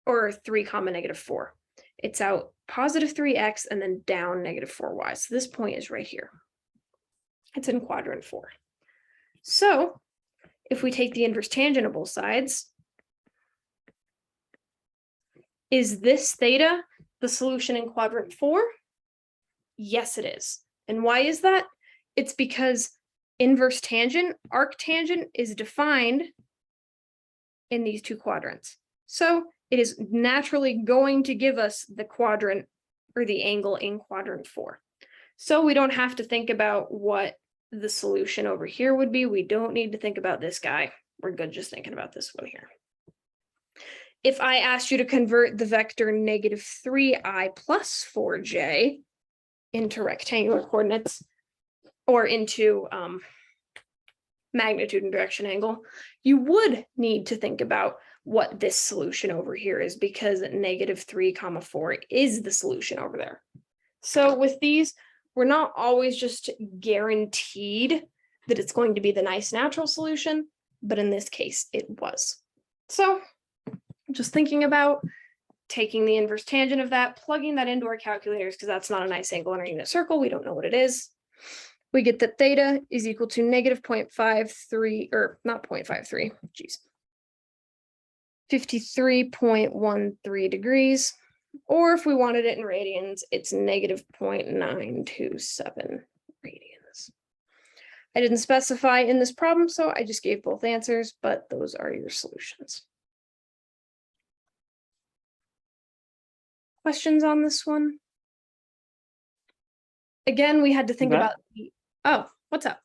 Speaker 1: or 3 comma negative 4? It's out positive 3x and then down negative 4y. So this point is right here. It's in quadrant 4. So if we take the inverse tangent of both sides, is this theta the solution in quadrant 4? Yes, it is. And why is that? It's because inverse tangent, arctangent, is defined in these two quadrants. So it is naturally going to give us the quadrant or the angle in quadrant 4. So we don't have to think about what the solution over here would be. We don't need to think about this guy. We're good just thinking about this one here. If I asked you to convert the vector negative 3i plus 4j into rectangular coordinates or into magnitude and direction angle, you would need to think about what this solution over here is because negative 3 comma 4 is the solution over there. So with these, we're not always just guaranteed that it's going to be the nice natural solution, but in this case, it was. So just thinking about taking the inverse tangent of that, plugging that into our calculators, because that's not a nice angle in our unit circle. We don't know what it is. we get that theta is equal to negative 0.53, or not 0.53, geez. 53.13 degrees, or if we wanted it in radians, it's negative 0.927 radians. I didn't specify in this problem, so I just gave both answers, but those are your solutions. Questions on this one? Again, we had to think about the, oh, what's up?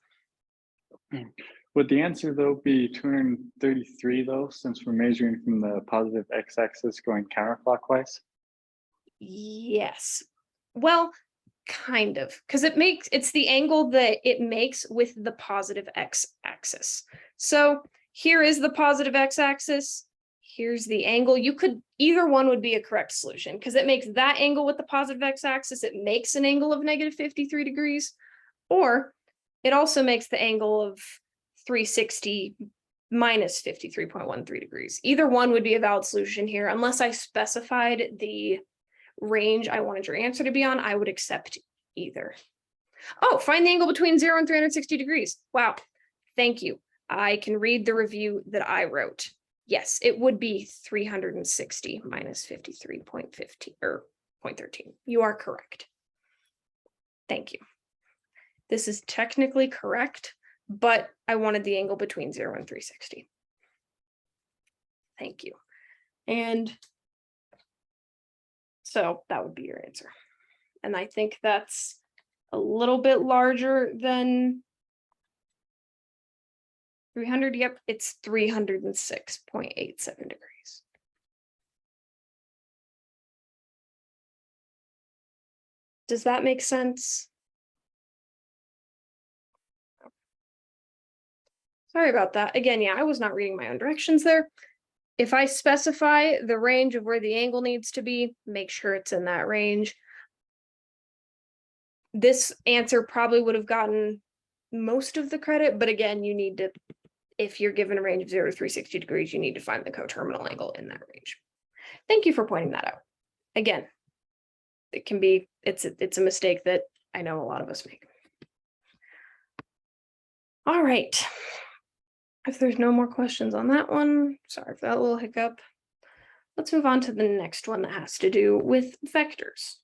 Speaker 3: Would the answer though be 233 though, since we're measuring from the positive x-axis going counterclockwise?
Speaker 1: Yes. Well, kind of, because it's the angle that it makes with the positive x-axis. So here is the positive x-axis. Here's the angle. Either one would be a correct solution because it makes that angle with the positive x-axis. It makes an angle of negative 53 degrees, or it also makes the angle of 360 minus 53.13 degrees. Either one would be a valid solution here. Unless I specified the range I wanted your answer to be on, I would accept either. Oh, find the angle between 0 and 360 degrees. Wow, thank you. I can read the review that I wrote. Yes, it would be 360 minus 53.15 or 0.13. You are correct. Thank you. This is technically correct, but I wanted the angle between 0 and 360. Thank you. And so that would be your answer. And I think that's a little bit larger than 300. Yep, it's 306.87 degrees. Does that make sense? Sorry about that. Again, yeah, I was not reading my own directions there. If I specify the range of where the angle needs to be, make sure it's in that range. This answer probably would have gotten most of the credit, but again, you need to, if you're given a range of 0 to 360 degrees, you need to find the coterminal angle in that range. Thank you for pointing that out. Again, it can be, it's a mistake that I know a lot of us make. All right. If there's no more questions on that one, sorry for that little hiccup. Let's move on to the next one that has to do with vectors.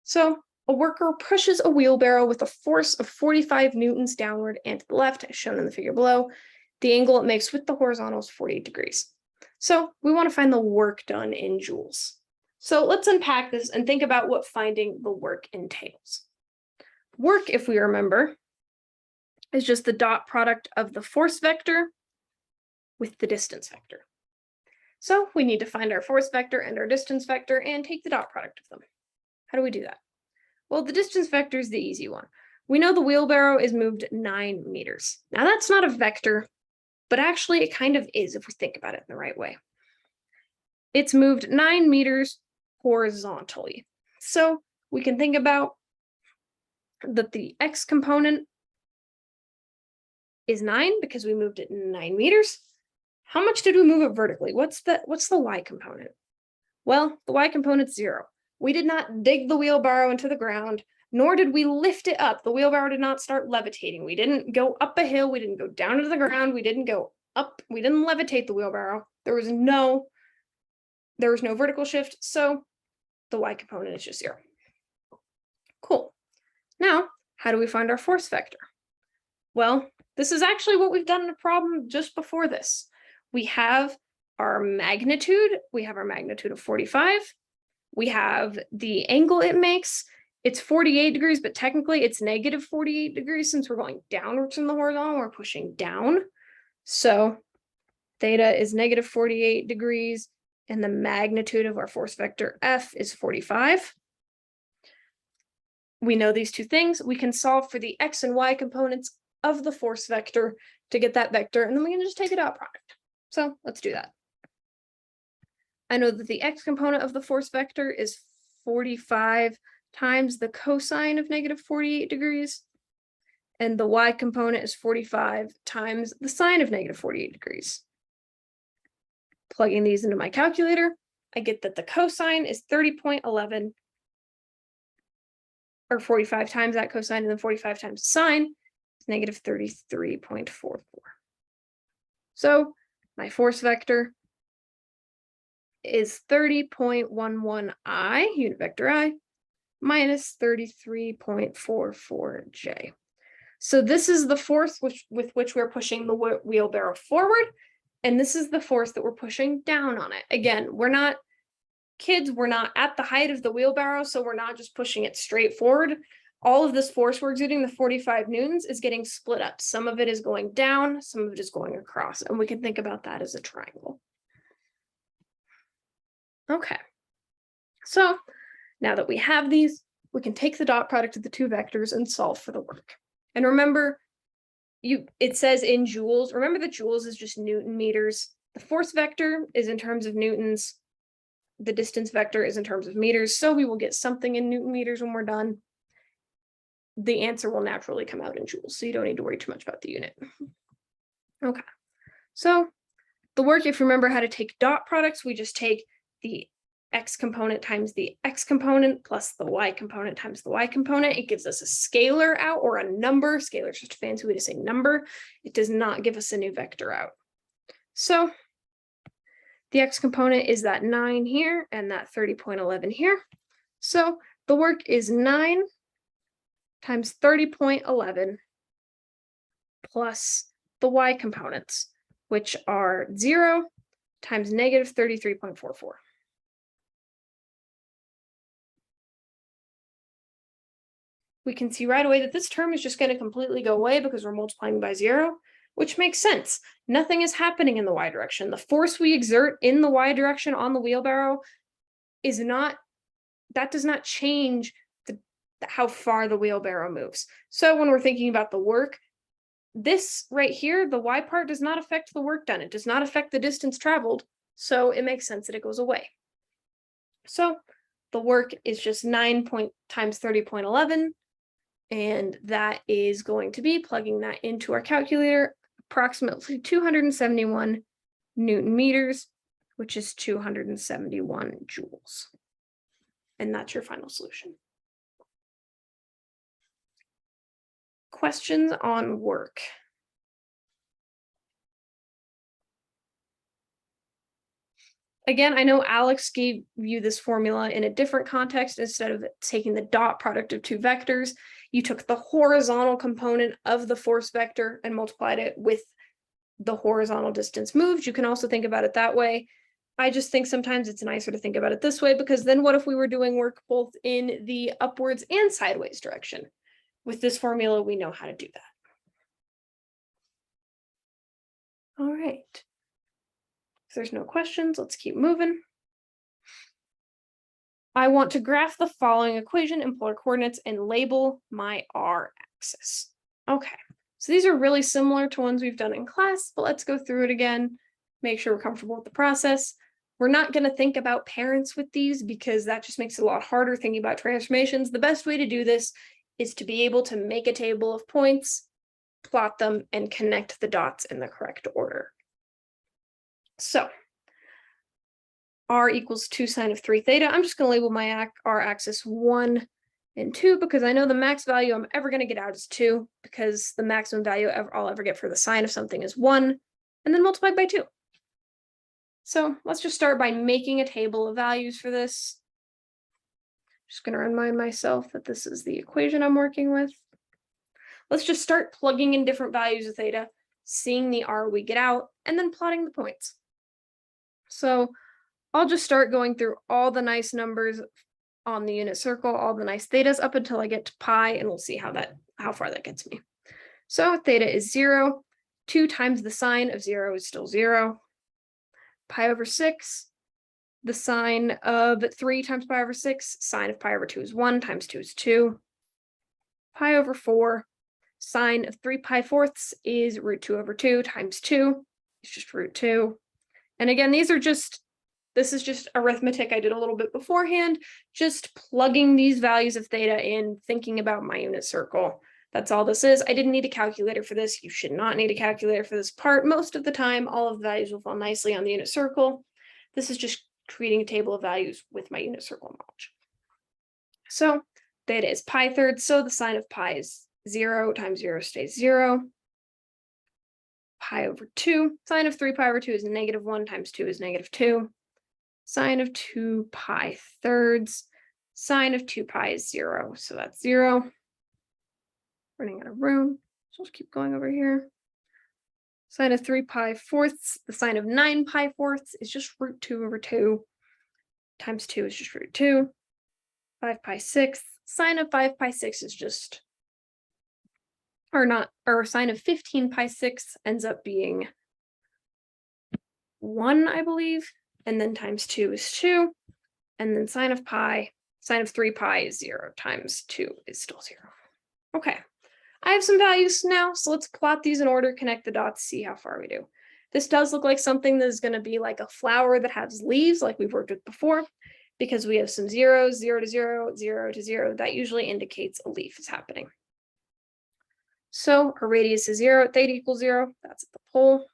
Speaker 1: So a worker pushes a wheelbarrow with a force of 45 newtons downward and to the left, as shown in the figure below. The angle it makes with the horizontal is 48 degrees. So we want to find the work done in joules. So let's unpack this and think about what finding the work entails. Work, if we remember, is just the dot product of the force vector with the distance vector. So we need to find our force vector and our distance vector and take the dot product of them. How do we do that? Well, the distance vector is the easy one. We know the wheelbarrow is moved 9 meters. Now that's not a vector, but actually it kind of is if we think about it in the right way. It's moved 9 meters horizontally. So we can think about that the x component is 9 because we moved it 9 meters. How much did we move it vertically? What's the y component? Well, the y component's 0. We did not dig the wheelbarrow into the ground, nor did we lift it up. The wheelbarrow did not start levitating. We didn't go up a hill. We didn't go down to the ground. We didn't go up. We didn't levitate the wheelbarrow. There was no vertical shift. So the y component is just 0. Cool. Now, how do we find our force vector? Well, this is actually what we've done in a problem just before this. We have our magnitude. We have our magnitude of 45. We have the angle it makes. It's 48 degrees, but technically it's negative 48 degrees since we're going downwards from the horizontal. We're pushing down. So theta is negative 48 degrees, and the magnitude of our force vector F is 45. We know these two things. We can solve for the x and y components of the force vector to get that vector, and then we can just take a dot product. So let's do that. I know that the x component of the force vector is 45 times the cosine of negative 48 degrees, and the y component is 45 times the sine of negative 48 degrees. Plugging these into my calculator, I get that the cosine is 30.11, or 45 times that cosine, and then 45 times the sine is negative 33.44. So my force vector is 30.11 unit vector I minus 33.44j. So this is the force with which we're pushing the wheelbarrow forward, and this is the force that we're pushing down on it. Again, we're not kids, we're not at the height of the wheelbarrow, so we're not just pushing it straight forward. All of this force we're exerting, the 45 newtons, is getting split up. Some of it is going down, some of it is going across, and we can think about that as a triangle. Okay, so now that we have these, we can take the dot product of the two vectors and solve for the work. And remember, it says in joules. Remember that joules is just Newton meters. The force vector is in terms of newtons. The distance vector is in terms of meters. So we will get something in Newton meters when we're done. The answer will naturally come out in joules, so you don't need to worry too much about the unit. Okay, so the work, if you remember how to take dot products, we just take the x component times the x component plus the y component times the y component. It gives us a scalar out, or a number. Scalar is just a fancy way to say number. It does not give us a new vector out. So the x component is that 9 here and that 30.11 here. So the work is 9 times 30.11 plus the y components, which are 0 times negative 33.44. We can see right away that this term is just going to completely go away because we're multiplying by 0, which makes sense. Nothing is happening in the y direction. The force we exert in the y direction on the wheelbarrow is not, that does not change how far the wheelbarrow moves. So when we're thinking about the work, this right here, the y part does not affect the work done. It does not affect the distance traveled. So it makes sense that it goes away. So the work is just 9 times 30.11. And that is going to be, plugging that into our calculator, approximately 271 Newton meters, which is 271 joules. And that's your final solution. Questions on work? Again, I know Alex gave you this formula in a different context. Instead of taking the dot product of two vectors, you took the horizontal component of the force vector and multiplied it with the horizontal distance moved. You can also think about it that way. I just think sometimes it's nicer to think about it this way, because then what if we were doing work both in the upwards and sideways direction? With this formula, we know how to do that. All right. If there's no questions, let's keep moving. I want to graph the following equation in polar coordinates and label my r-axis. Okay, so these are really similar to ones we've done in class, but let's go through it again, make sure we're comfortable with the process. We're not going to think about parents with these because that just makes it a lot harder thinking about transformations. The best way to do this is to be able to make a table of points, plot them, and connect the dots in the correct order. So r equals 2 sine of 3 theta. I'm just going to label my r-axis 1 and 2 because I know the max value I'm ever going to get out is 2, because the maximum value I'll ever get for the sine of something is 1, and then multiplied by 2. So let's just start by making a table of values for this. Just going to remind myself that this is the equation I'm working with. Let's just start plugging in different values of theta, seeing the r we get out, and then plotting the points. So I'll just start going through all the nice numbers on the unit circle, all the nice thetas up until I get to pi, and we'll see how far that gets me. So theta is 0. 2 times the sine of 0 is still 0. Pi over 6. The sine of 3 times pi over 6, sine of pi over 2 is 1, times 2 is 2. Pi over 4, sine of 3 pi fourths is root 2 over 2, times 2, it's just root 2. And again, this is just arithmetic I did a little bit beforehand, just plugging these values of theta in, thinking about my unit circle. That's all this is. I didn't need a calculator for this. You should not need a calculator for this part. Most of the time, all of the values will fall nicely on the unit circle. This is just creating a table of values with my unit circle knowledge. So theta is pi thirds, so the sine of pi is 0 times 0 stays 0. Pi over 2, sine of 3 pi over 2 is -1 times 2 is -2. Sine of 2 pi thirds, sine of 2 pi is 0, so that's 0. Running out of room, so let's keep going over here. Sine of 3 pi fourths, the sine of 9 pi fourths is just root 2 over 2, times 2 is just root 2. 5 pi sixths, sine of 5 pi sixths is just, or sine of 15 pi sixths ends up being 1, I believe, and then times 2 is 2, and then sine of 3 pi is 0 times 2 is still 0. Okay, I have some values now, so let's plot these in order, connect the dots, see how far we do. This does look like something that is going to be like a flower that has leaves like we've worked with before, because we have some zeros, 0 to 0, 0 to 0. That usually indicates a leaf is happening. So our radius is 0, theta equals 0, that's at the pole.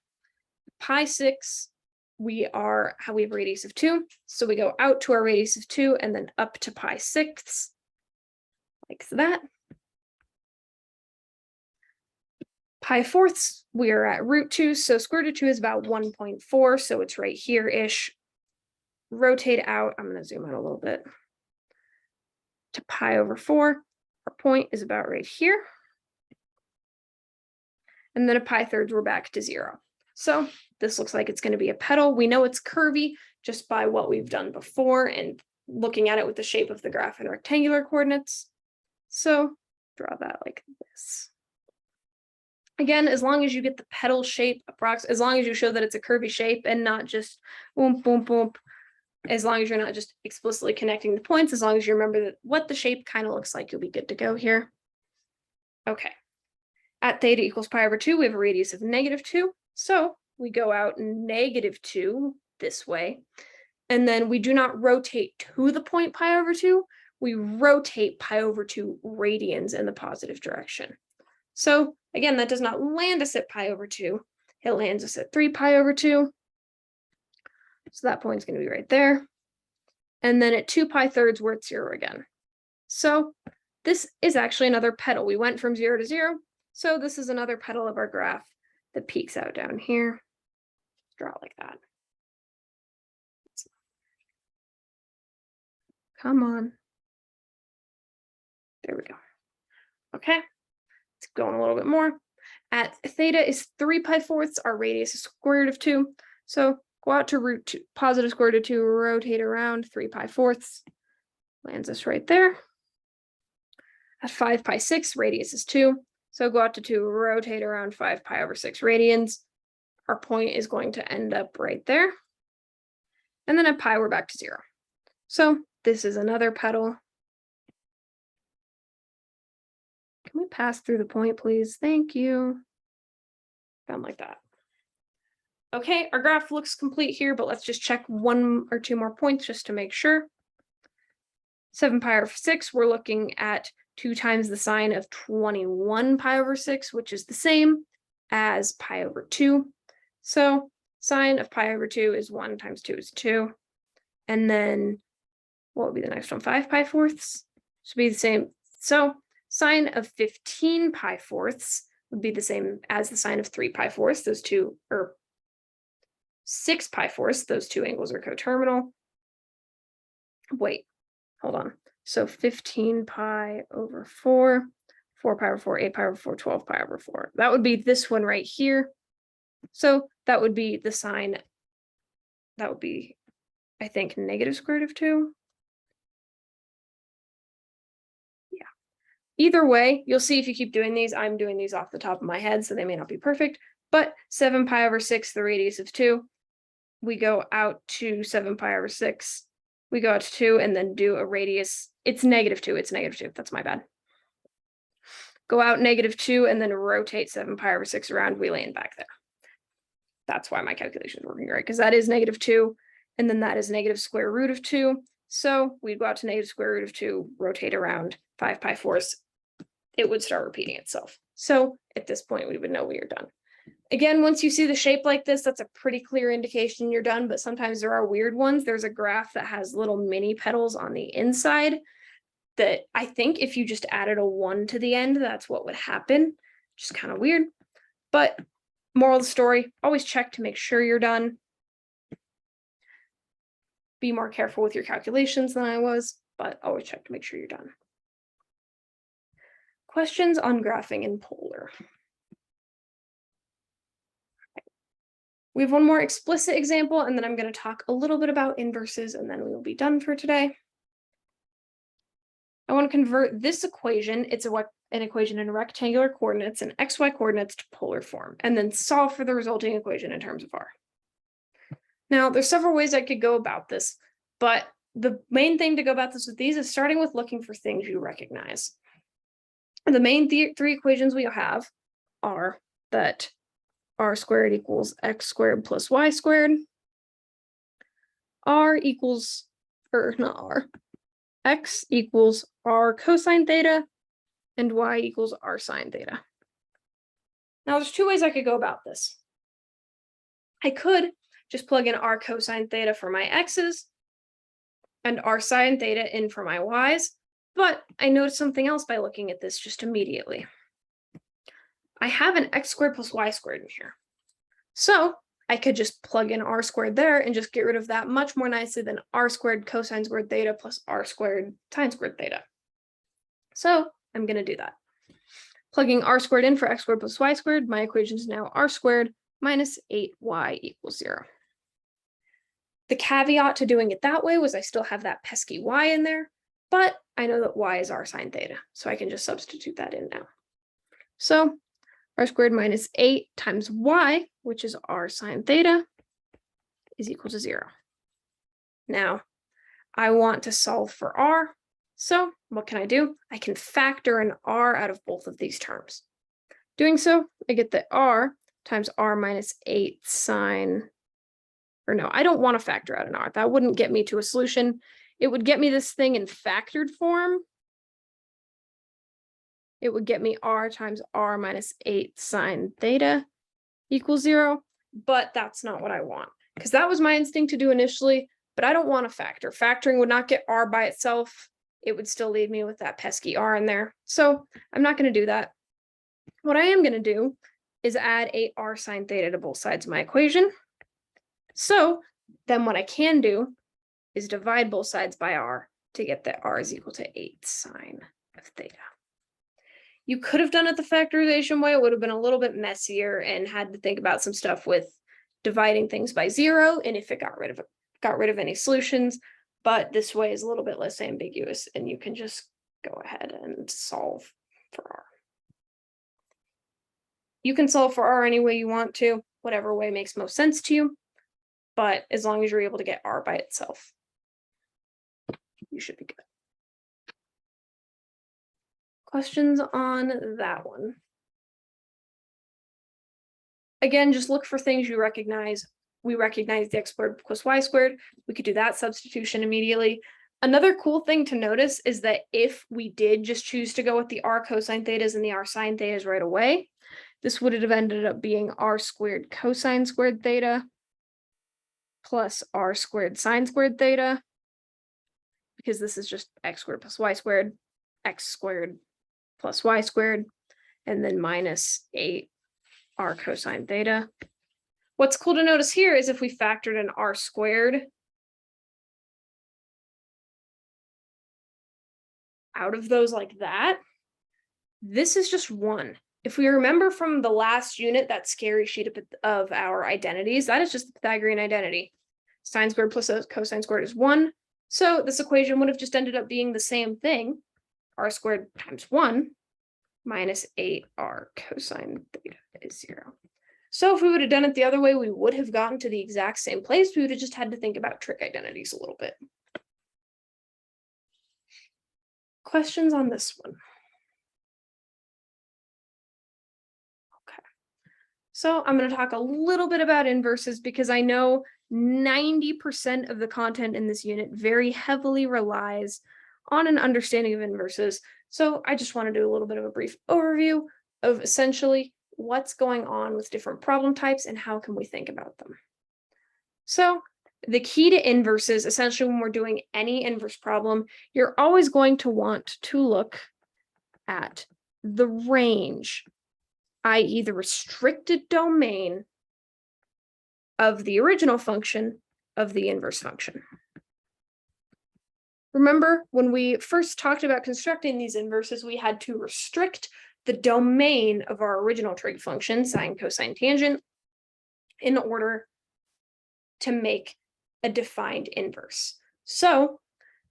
Speaker 1: Pi 6, we have a radius of 2, so we go out to our radius of 2 and then up to pi sixths, like that. Pi fourths, we are at root 2, so square root of 2 is about 1.4, so it's right here-ish. Rotate out, I'm going to zoom out a little bit, to pi over 4. Our point is about right here. And then at pi thirds, we're back to 0. So this looks like it's going to be a petal. We know it's curvy just by what we've done before and looking at it with the shape of the graph in rectangular coordinates. So draw that like this. Again, as long as you get the petal shape, as long as you show that it's a curvy shape and not just boom, boom, boom, as long as you're not just explicitly connecting the points, as long as you remember that what the shape kind of looks like, you'll be good to go here. Okay. At theta equals pi over 2, we have a radius of -2. So we go out -2 this way. And then we do not rotate to the point pi over 2. We rotate pi over 2 radians in the positive direction. So again, that does not land us at pi over 2. It lands us at 3 pi over 2. So that point's going to be right there. And then at 2 pi thirds, we're at 0 again. So this is actually another petal. We went from 0 to 0. So this is another petal of our graph that peaks out down here. Draw it like that. Come on. There we go. Okay, let's go on a little bit more. At theta is 3 pi fourths, our radius is square root of 2. So go out to root 2, positive square root of 2, rotate around 3 pi fourths, lands us right there. At 5 pi 6, radius is 2. So go out to 2, rotate around 5 pi over 6 radians. Our point is going to end up right there. And then at pi, we're back to 0. So this is another petal. Can we pass through the point, please? Thank you. Down like that. Okay, our graph looks complete here, but let's just check 1 or 2 more points just to make sure. 7 pi over 6, we're looking at 2 times the sine of 21 pi over 6, which is the same as pi over 2. So sine of pi over 2 is 1 times 2 is 2. And then what would be the next one? 5 pi fourths should be the same. So sine of 15 pi fourths would be the same as the sine of 3 pi fourths. Those two, or 6 pi fourths, those two angles are coterminal. Wait, hold on. So 15 pi over 4, 4 pi over 4, 8 pi over 4, 12 pi over 4. That would be this one right here. So that would be the sine. That would be, I think, negative square root of 2. Yeah. Either way, you'll see if you keep doing these, I'm doing these off the top of my head, so they may not be perfect, but 7 pi over 6, the radius of 2. We go out to 7 pi over 6. We go out to 2 and then do a radius. It's -2. It's -2. That's my bad. Go out -2 and then rotate 7 pi over 6 around. We land back there. That's why my calculation is working right, because that is -2. And then that is negative square root of 2. So we'd go out to negative square root of 2, rotate around 5 pi fourths. It would start repeating itself. So at this point, we would know we are done. Again, once you see the shape like this, that's a pretty clear indication you're done, but sometimes there are weird ones. There's a graph that has little mini petals on the inside. that I think if you just added a 1 to the end, that's what would happen. Just kind of weird. But moral of the story, always check to make sure you're done. Be more careful with your calculations than I was, but always check to make sure you're done. Questions on graphing in Polar. We have one more explicit example, and then I'm going to talk a little bit about inverses, and then we will be done for today. I want to convert this equation, it's an equation in rectangular coordinates and xy coordinates to polar form, and then solve for the resulting equation in terms of r. Now, there's several ways I could go about this, but the main thing to go about this with these is starting with looking for things you recognize. And the main three equations we have are that r squared equals x squared plus y squared, r equals, or not r, x equals r cosine theta, and y equals r sine theta. Now, there's two ways I could go about this. I could just plug in r cosine theta for my x's and r sine theta in for my y's, but I noticed something else by looking at this just immediately. I have an x squared plus y squared in here. So I could just plug in r squared there and just get rid of that much more nicely than r squared cosine squared theta plus r squared sine squared theta. So I'm going to do that. Plugging r squared in for x squared plus y squared, my equation is now r squared minus 8y equals 0. The caveat to doing it that way was I still have that pesky y in there, but I know that y is r sine theta, so I can just substitute that in now. So r squared minus 8 times y, which is r sine theta, is equal to 0. Now, I want to solve for r, so what can I do? I can factor an r out of both of these terms. Doing so, I get that r times r minus 8 sine, or no, I don't want to factor out an r. That wouldn't get me to a solution. It would get me this thing in factored form. It would get me r times r minus 8 sine theta equals 0, but that's not what I want, because that was my instinct to do initially, but I don't want to factor. Factoring would not get r by itself. It would still leave me with that pesky r in there, so I'm not going to do that. What I am going to do is add 8r sine theta to both sides of my equation. So then what I can do is divide both sides by r to get that r is equal to 8 sine of theta. You could have done it the factorization way. It would have been a little bit messier and had to think about some stuff with dividing things by 0 and if it got rid of any solutions. But this way is a little bit less ambiguous, and you can just go ahead and solve for r. You can solve for r any way you want to, whatever way makes most sense to you, but as long as you're able to get r by itself, you should be good. Questions on that one? Again, just look for things you recognize. We recognize the x squared plus y squared. We could do that substitution immediately. Another cool thing to notice is that if we did just choose to go with the r cosine thetas and the r sine thetas right away, this would have ended up being r squared cosine squared theta plus r squared sine squared theta, because this is just x squared plus y squared, x squared plus y squared, and then minus 8 r cosine theta. What's cool to notice here is if we factored an r squared out of those like that, this is just 1. If we remember from the last unit, that scary sheet of our identities, that is just the Pythagorean identity. Sine squared plus cosine squared is 1. So this equation would have just ended up being the same thing, r squared times 1 minus 8r cosine theta is 0. So if we would have done it the other way, we would have gotten to the exact same place. We would have just had to think about trig identities a little bit. Questions on this one? Okay. So I'm going to talk a little bit about inverses because I know 90% of the content in this unit very heavily relies on an understanding of inverses. So I just want to do a little bit of a brief overview of essentially what's going on with different problem types and how can we think about them. So the key to inverses, essentially when we're doing any inverse problem, you're always going to want to look at the range, i.e. the restricted domain of the original function of the inverse function. Remember, when we first talked about constructing these inverses, we had to restrict the domain of our original trig function, sine, cosine, tangent, in order to make a defined inverse. So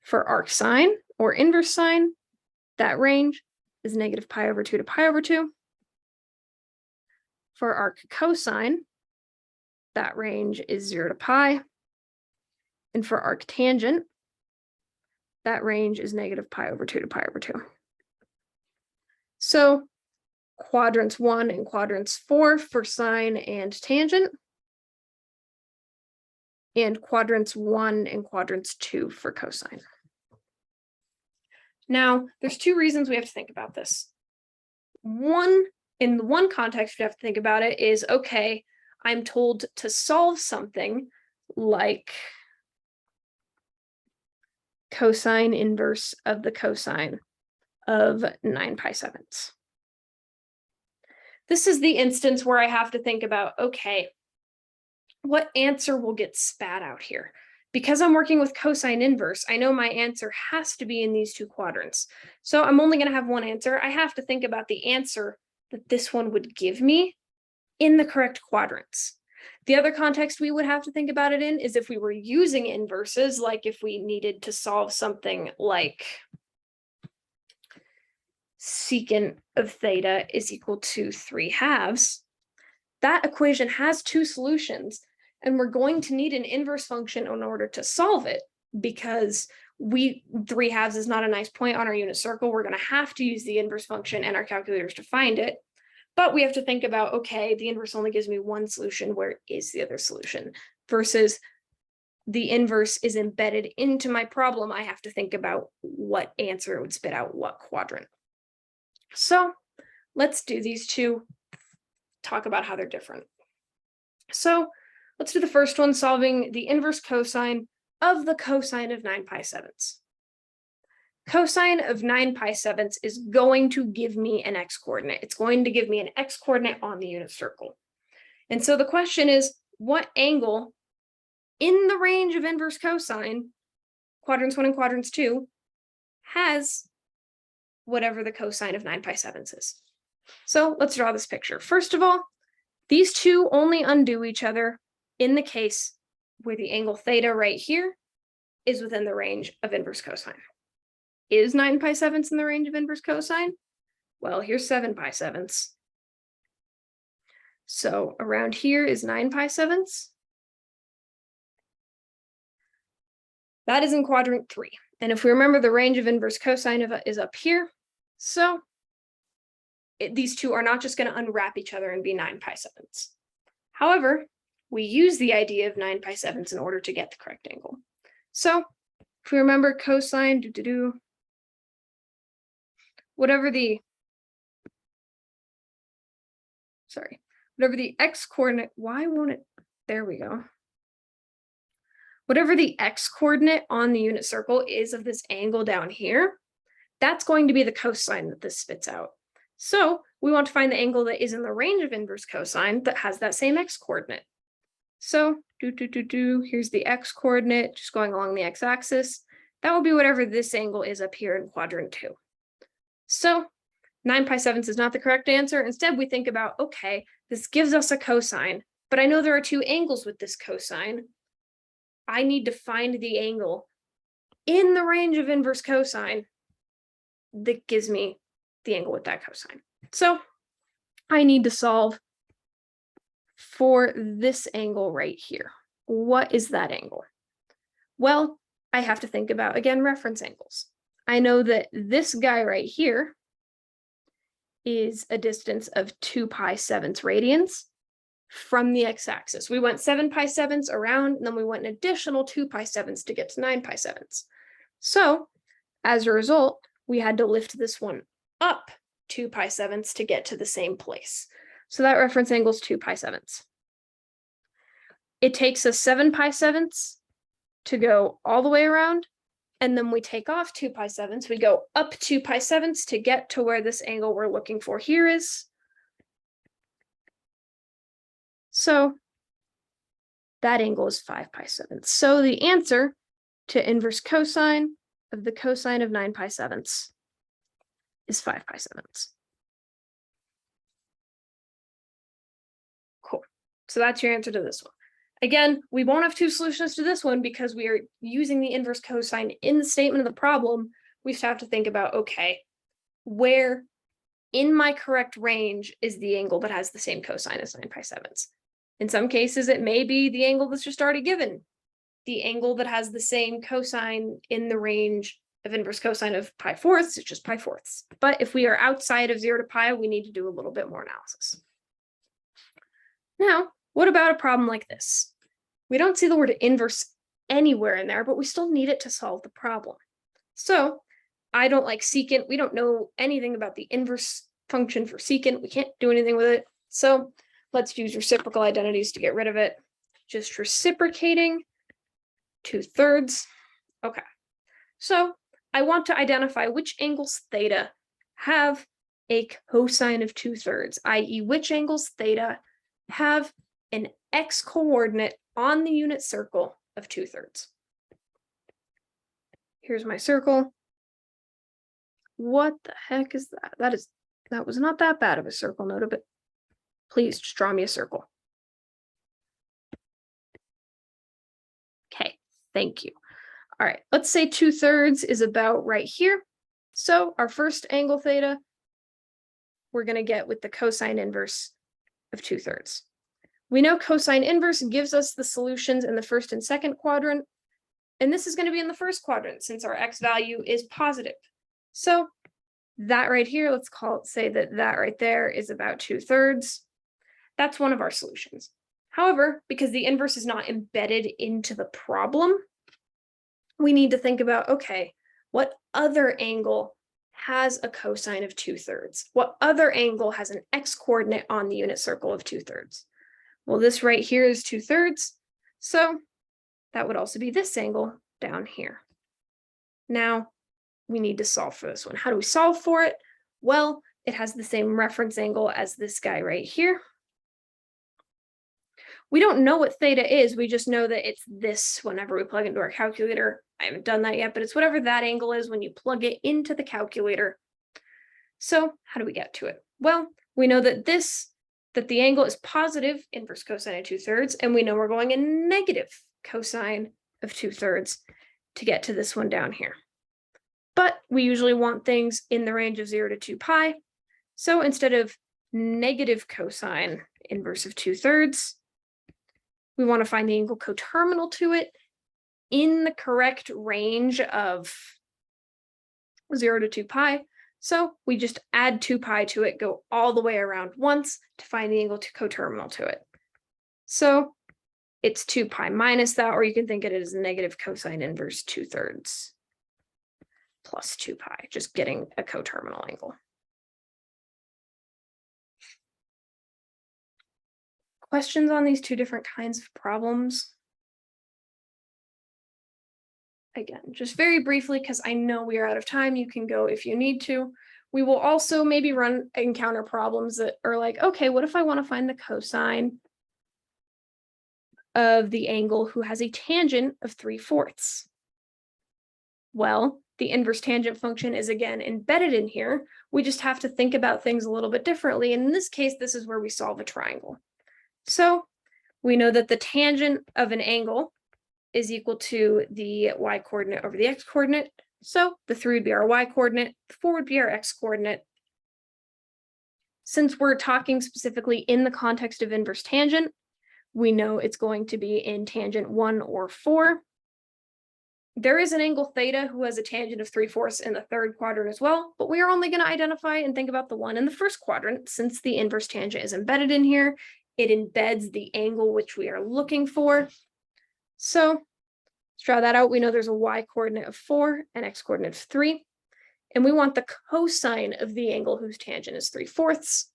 Speaker 1: for arc sine or inverse sine, that range is negative pi over 2 to pi over 2. For arc cosine, that range is 0 to pi. And for arc tangent, that range is negative pi over 2 to pi over 2. So quadrants 1 and quadrants 4 for sine and tangent, and quadrants 1 and quadrants 2 for cosine. Now, there's two reasons we have to think about this. One, in the one context we have to think about it is, okay, I'm told to solve something like cosine inverse of the cosine of 9 pi sevenths. This is the instance where I have to think about, okay, what answer will get spat out here? Because I'm working with cosine inverse, I know my answer has to be in these two quadrants. So I'm only going to have one answer. I have to think about the answer that this one would give me in the correct quadrants. The other context we would have to think about it in is if we were using inverses, like if we needed to solve something like secant of theta is equal to 3/2. That equation has two solutions, and we're going to need an inverse function in order to solve it, because 3/2 is not a nice point on our unit circle. We're going to have to use the inverse function and our calculators to find it. But we have to think about, okay, the inverse only gives me one solution. Where is the other solution? Versus the inverse is embedded into my problem. I have to think about what answer it would spit out, what quadrant. So let's do these two, talk about how they're different. So let's do the first one, solving the inverse cosine of the cosine of 9 pi sevenths. Cosine of 9 pi sevenths is going to give me an x coordinate. It's going to give me an x coordinate on the unit circle. And so the question is, what angle in the range of inverse cosine, quadrants 1 and quadrants 2, has whatever the cosine of 9 pi sevenths is? So let's draw this picture. First of all, these two only undo each other in the case where the angle theta right here is within the range of inverse cosine. Is 9 pi sevenths in the range of inverse cosine? Well, here's 7 pi sevenths. So around here is 9 pi sevenths. That is in quadrant 3. And if we remember, the range of inverse cosine is up here. So these two are not just going to unwrap each other and be 9 pi sevenths. However, we use the idea of 9 pi sevenths in order to get the correct angle. So if we remember cosine, whatever the x coordinate, why won't it, there we go. Whatever the x coordinate on the unit circle is of this angle down here, that's going to be the cosine that this spits out. So we want to find the angle that is in the range of inverse cosine that has that same x coordinate. So here's the x coordinate just going along the x-axis. That will be whatever this angle is up here in quadrant 2. So 9 pi sevenths is not the correct answer. Instead, we think about, okay, this gives us a cosine, but I know there are two angles with this cosine. I need to find the angle in the range of inverse cosine that gives me the angle with that cosine. So I need to solve for this angle right here. What is that angle? Well, I have to think about, again, reference angles. I know that this guy right here is a distance of 2 pi sevenths radians from the x-axis. We went 7 pi sevenths around, and then we went an additional 2 pi sevenths to get to 9 pi sevenths. So as a result, we had to lift this one up 2 pi sevenths to get to the same place. So that reference angle is 2 pi sevenths. It takes us 7 pi sevenths to go all the way around. And then we take off 2 pi sevenths. We go up 2 pi sevenths to get to where this angle we're looking for here is. So that angle is 5 pi sevenths. So the answer to inverse cosine of the cosine of 9 pi sevenths is 5 pi sevenths. Cool. So that's your answer to this one. Again, we won't have two solutions to this one because we are using the inverse cosine in the statement of the problem. We just have to think about, okay, where in my correct range is the angle that has the same cosine as 9 pi sevenths? In some cases, it may be the angle that's just already given. The angle that has the same cosine in the range of inverse cosine of pi fourths, it's just pi fourths. But if we are outside of 0 to pi, we need to do a little bit more analysis. Now, what about a problem like this? We don't see the word inverse anywhere in there, but we still need it to solve the problem. So I don't like secant. We don't know anything about the inverse function for secant. We can't do anything with it. So let's use reciprocal identities to get rid of it. Just reciprocating 2/3. Okay. So I want to identify which angles theta have a cosine of 2/3, i.e. which angles theta have an x coordinate on the unit circle of 2/3. Here's my circle. What the heck is that? That was not that bad of a circle, note, but please just draw me a circle. Okay, thank you. All right, let's say 2/3 is about right here. So our first angle theta, we're going to get with the cosine inverse of 2/3. We know cosine inverse gives us the solutions in the first and second quadrant, and this is going to be in the first quadrant since our x value is positive. So that right here, let's say that right there is about 2/3. That's one of our solutions. However, because the inverse is not embedded into the problem, we need to think about, okay, what other angle has a cosine of 2/3? What other angle has an x coordinate on the unit circle of 2/3? Well, this right here is 2/3. So that would also be this angle down here. Now we need to solve for this one. How do we solve for it? Well, it has the same reference angle as this guy right here. We don't know what theta is. We just know that it's this whenever we plug into our calculator. I haven't done that yet, but it's whatever that angle is when you plug it into the calculator. So how do we get to it? Well, we know that the angle is positive inverse cosine of 2/3, and we know we're going in negative cosine of 2/3 to get to this one down here. But we usually want things in the range of 0 to 2 pi. So instead of negative cosine inverse of 2/3, we want to find the angle coterminal to it in the correct range of 0 to 2 pi. So we just add 2 pi to it, go all the way around once to find the angle coterminal to it. So it's 2 pi minus that, or you can think of it as negative cosine inverse 2/3 plus 2 pi, just getting a coterminal angle. Questions on these two different kinds of problems? Again, just very briefly, because I know we are out of time, you can go if you need to. We will also maybe encounter problems that are like, okay, what if I want to find the cosine of the angle who has a tangent of 3/4? Well, the inverse tangent function is again embedded in here. We just have to think about things a little bit differently. And in this case, this is where we solve a triangle. So we know that the tangent of an angle is equal to the y coordinate over the x coordinate. So the 3 would be our y coordinate, the 4 would be our x coordinate. Since we're talking specifically in the context of inverse tangent, we know it's going to be in tangent 1 or 4. There is an angle theta who has a tangent of 3/4 in the third quadrant as well, but we are only going to identify and think about the one in the first quadrant. Since the inverse tangent is embedded in here, it embeds the angle which we are looking for. So let's draw that out. We know there's a y coordinate of 4 and x coordinate of 3. And we want the cosine of the angle whose tangent is 3/4.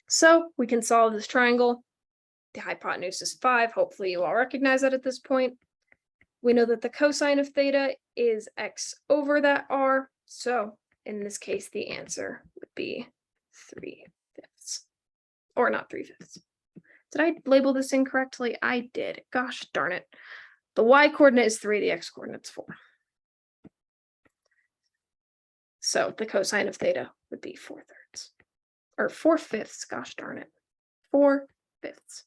Speaker 1: So we can solve this triangle. The hypotenuse is 5. Hopefully you all recognize that at this point. We know that the cosine of theta is x over that r. So in this case, the answer would be 3/5. Or not 3/5. Did I label this incorrectly? I did. Gosh darn it. The y coordinate is 3, the x coordinate's 4. So the cosine of theta would be 4/3. Or 4/5. Gosh darn it. 4/5.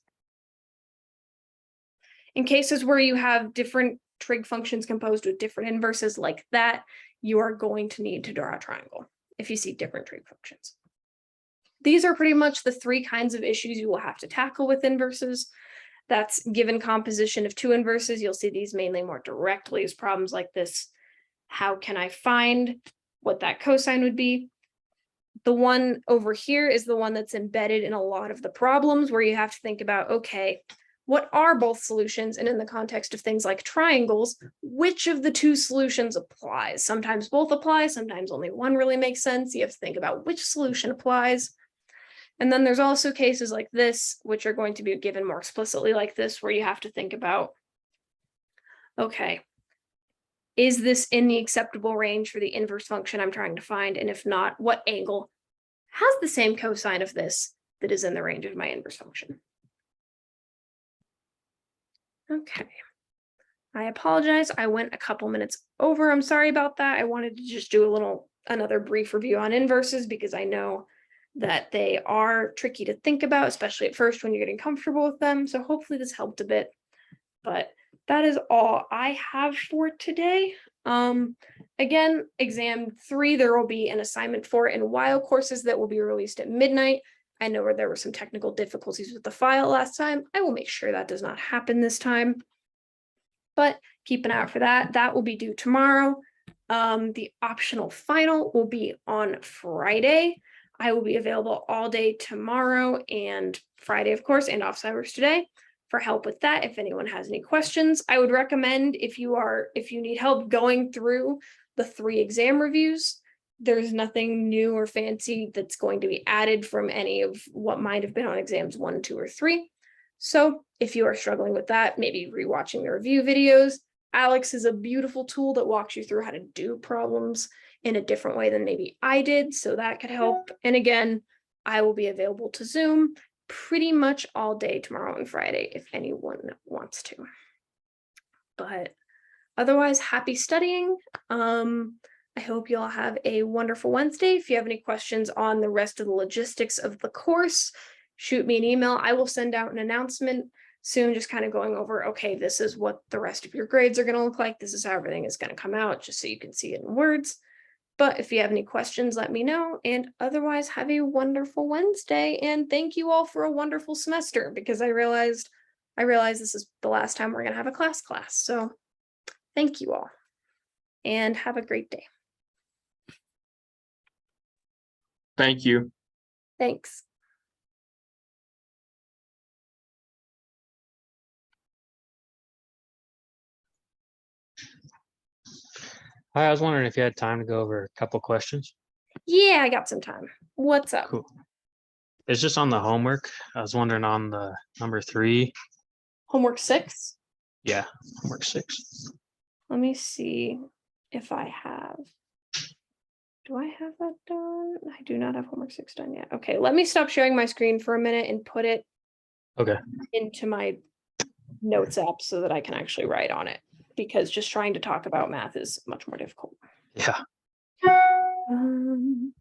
Speaker 1: In cases where you have different trig functions composed with different inverses like that, you are going to need to draw a triangle if you see different trig functions. These are pretty much the 3 kinds of issues you will have to tackle with inverses. That's given composition of 2 inverses. You'll see these mainly more directly as problems like this. How can I find what that cosine would be? The one over here is the one that's embedded in a lot of the problems where you have to think about, okay, what are both solutions? And in the context of things like triangles, which of the 2 solutions applies? Sometimes both apply, sometimes only one really makes sense. You have to think about which solution applies. And then there's also cases like this, which are going to be given more explicitly like this, where you have to think about, okay, is this in the acceptable range for the inverse function I'm trying to find? And if not, what angle has the same cosine of this that is in the range of my inverse function? Okay. I apologize. I went a couple minutes over. I'm sorry about that. I wanted to just do another brief review on inverses because I know that they are tricky to think about, especially at first when you're getting comfortable with them. So hopefully this helped a bit, but that is all I have for today. Again, exam 3, there will be an assignment for in while courses that will be released at midnight. I know where there were some technical difficulties with the file last time. I will make sure that does not happen this time, but keep an eye out for that. That will be due tomorrow. The optional final will be on Friday. I will be available all day tomorrow and Friday, of course, and off hours today for help with that. If anyone has any questions, I would recommend if you need help going through the 3 exam reviews, there's nothing new or fancy that's going to be added from any of what might have been on exams 1, 2, or 3. So if you are struggling with that, maybe rewatching the review videos. Alex is a beautiful tool that walks you through how to do problems in a different way than maybe I did, so that could help. And again, I will be available to Zoom pretty much all day tomorrow and Friday if anyone wants to. But otherwise, happy studying. I hope you all have a wonderful Wednesday. If you have any questions on the rest of the logistics of the course, shoot me an email. I will send out an announcement soon, just kind of going over, okay, this is what the rest of your grades are going to look like. This is how everything is going to come out, just so you can see it in words. But if you have any questions, let me know. And otherwise, have a wonderful Wednesday. And thank you all for a wonderful semester, because I realized this is the last time we're going to have a class. So thank you all and have a great day.
Speaker 4: Thank you.
Speaker 1: Thanks.
Speaker 4: Hi, I was wondering if you had time to go over a couple questions.
Speaker 1: Yeah, I got some time. What's up?
Speaker 4: Cool. It's just on the homework. I was wondering on the number 3.
Speaker 1: Homework 6?
Speaker 4: Yeah, homework 6.
Speaker 1: Let me see if I have. Do I have that done? I do not have homework 6 done yet. Okay, let me stop sharing my screen for a minute and put it into my notes app so that I can actually write on it, because just trying to talk about math is much more difficult.
Speaker 4: Yeah.
Speaker 1: I don't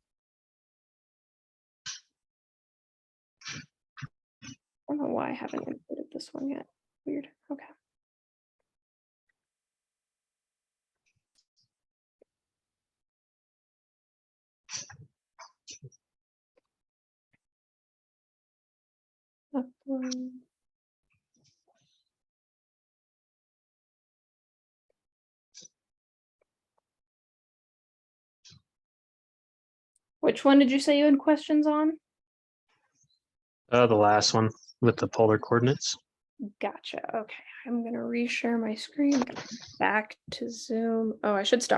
Speaker 1: know why I haven't included this one yet. Weird. Okay. Upload. Which one did you say you had questions on?
Speaker 4: The last one with the polar coordinates.
Speaker 1: Gotcha. Okay. I'm going to reshare my screen. Back to Zoom. Oh, I should stop.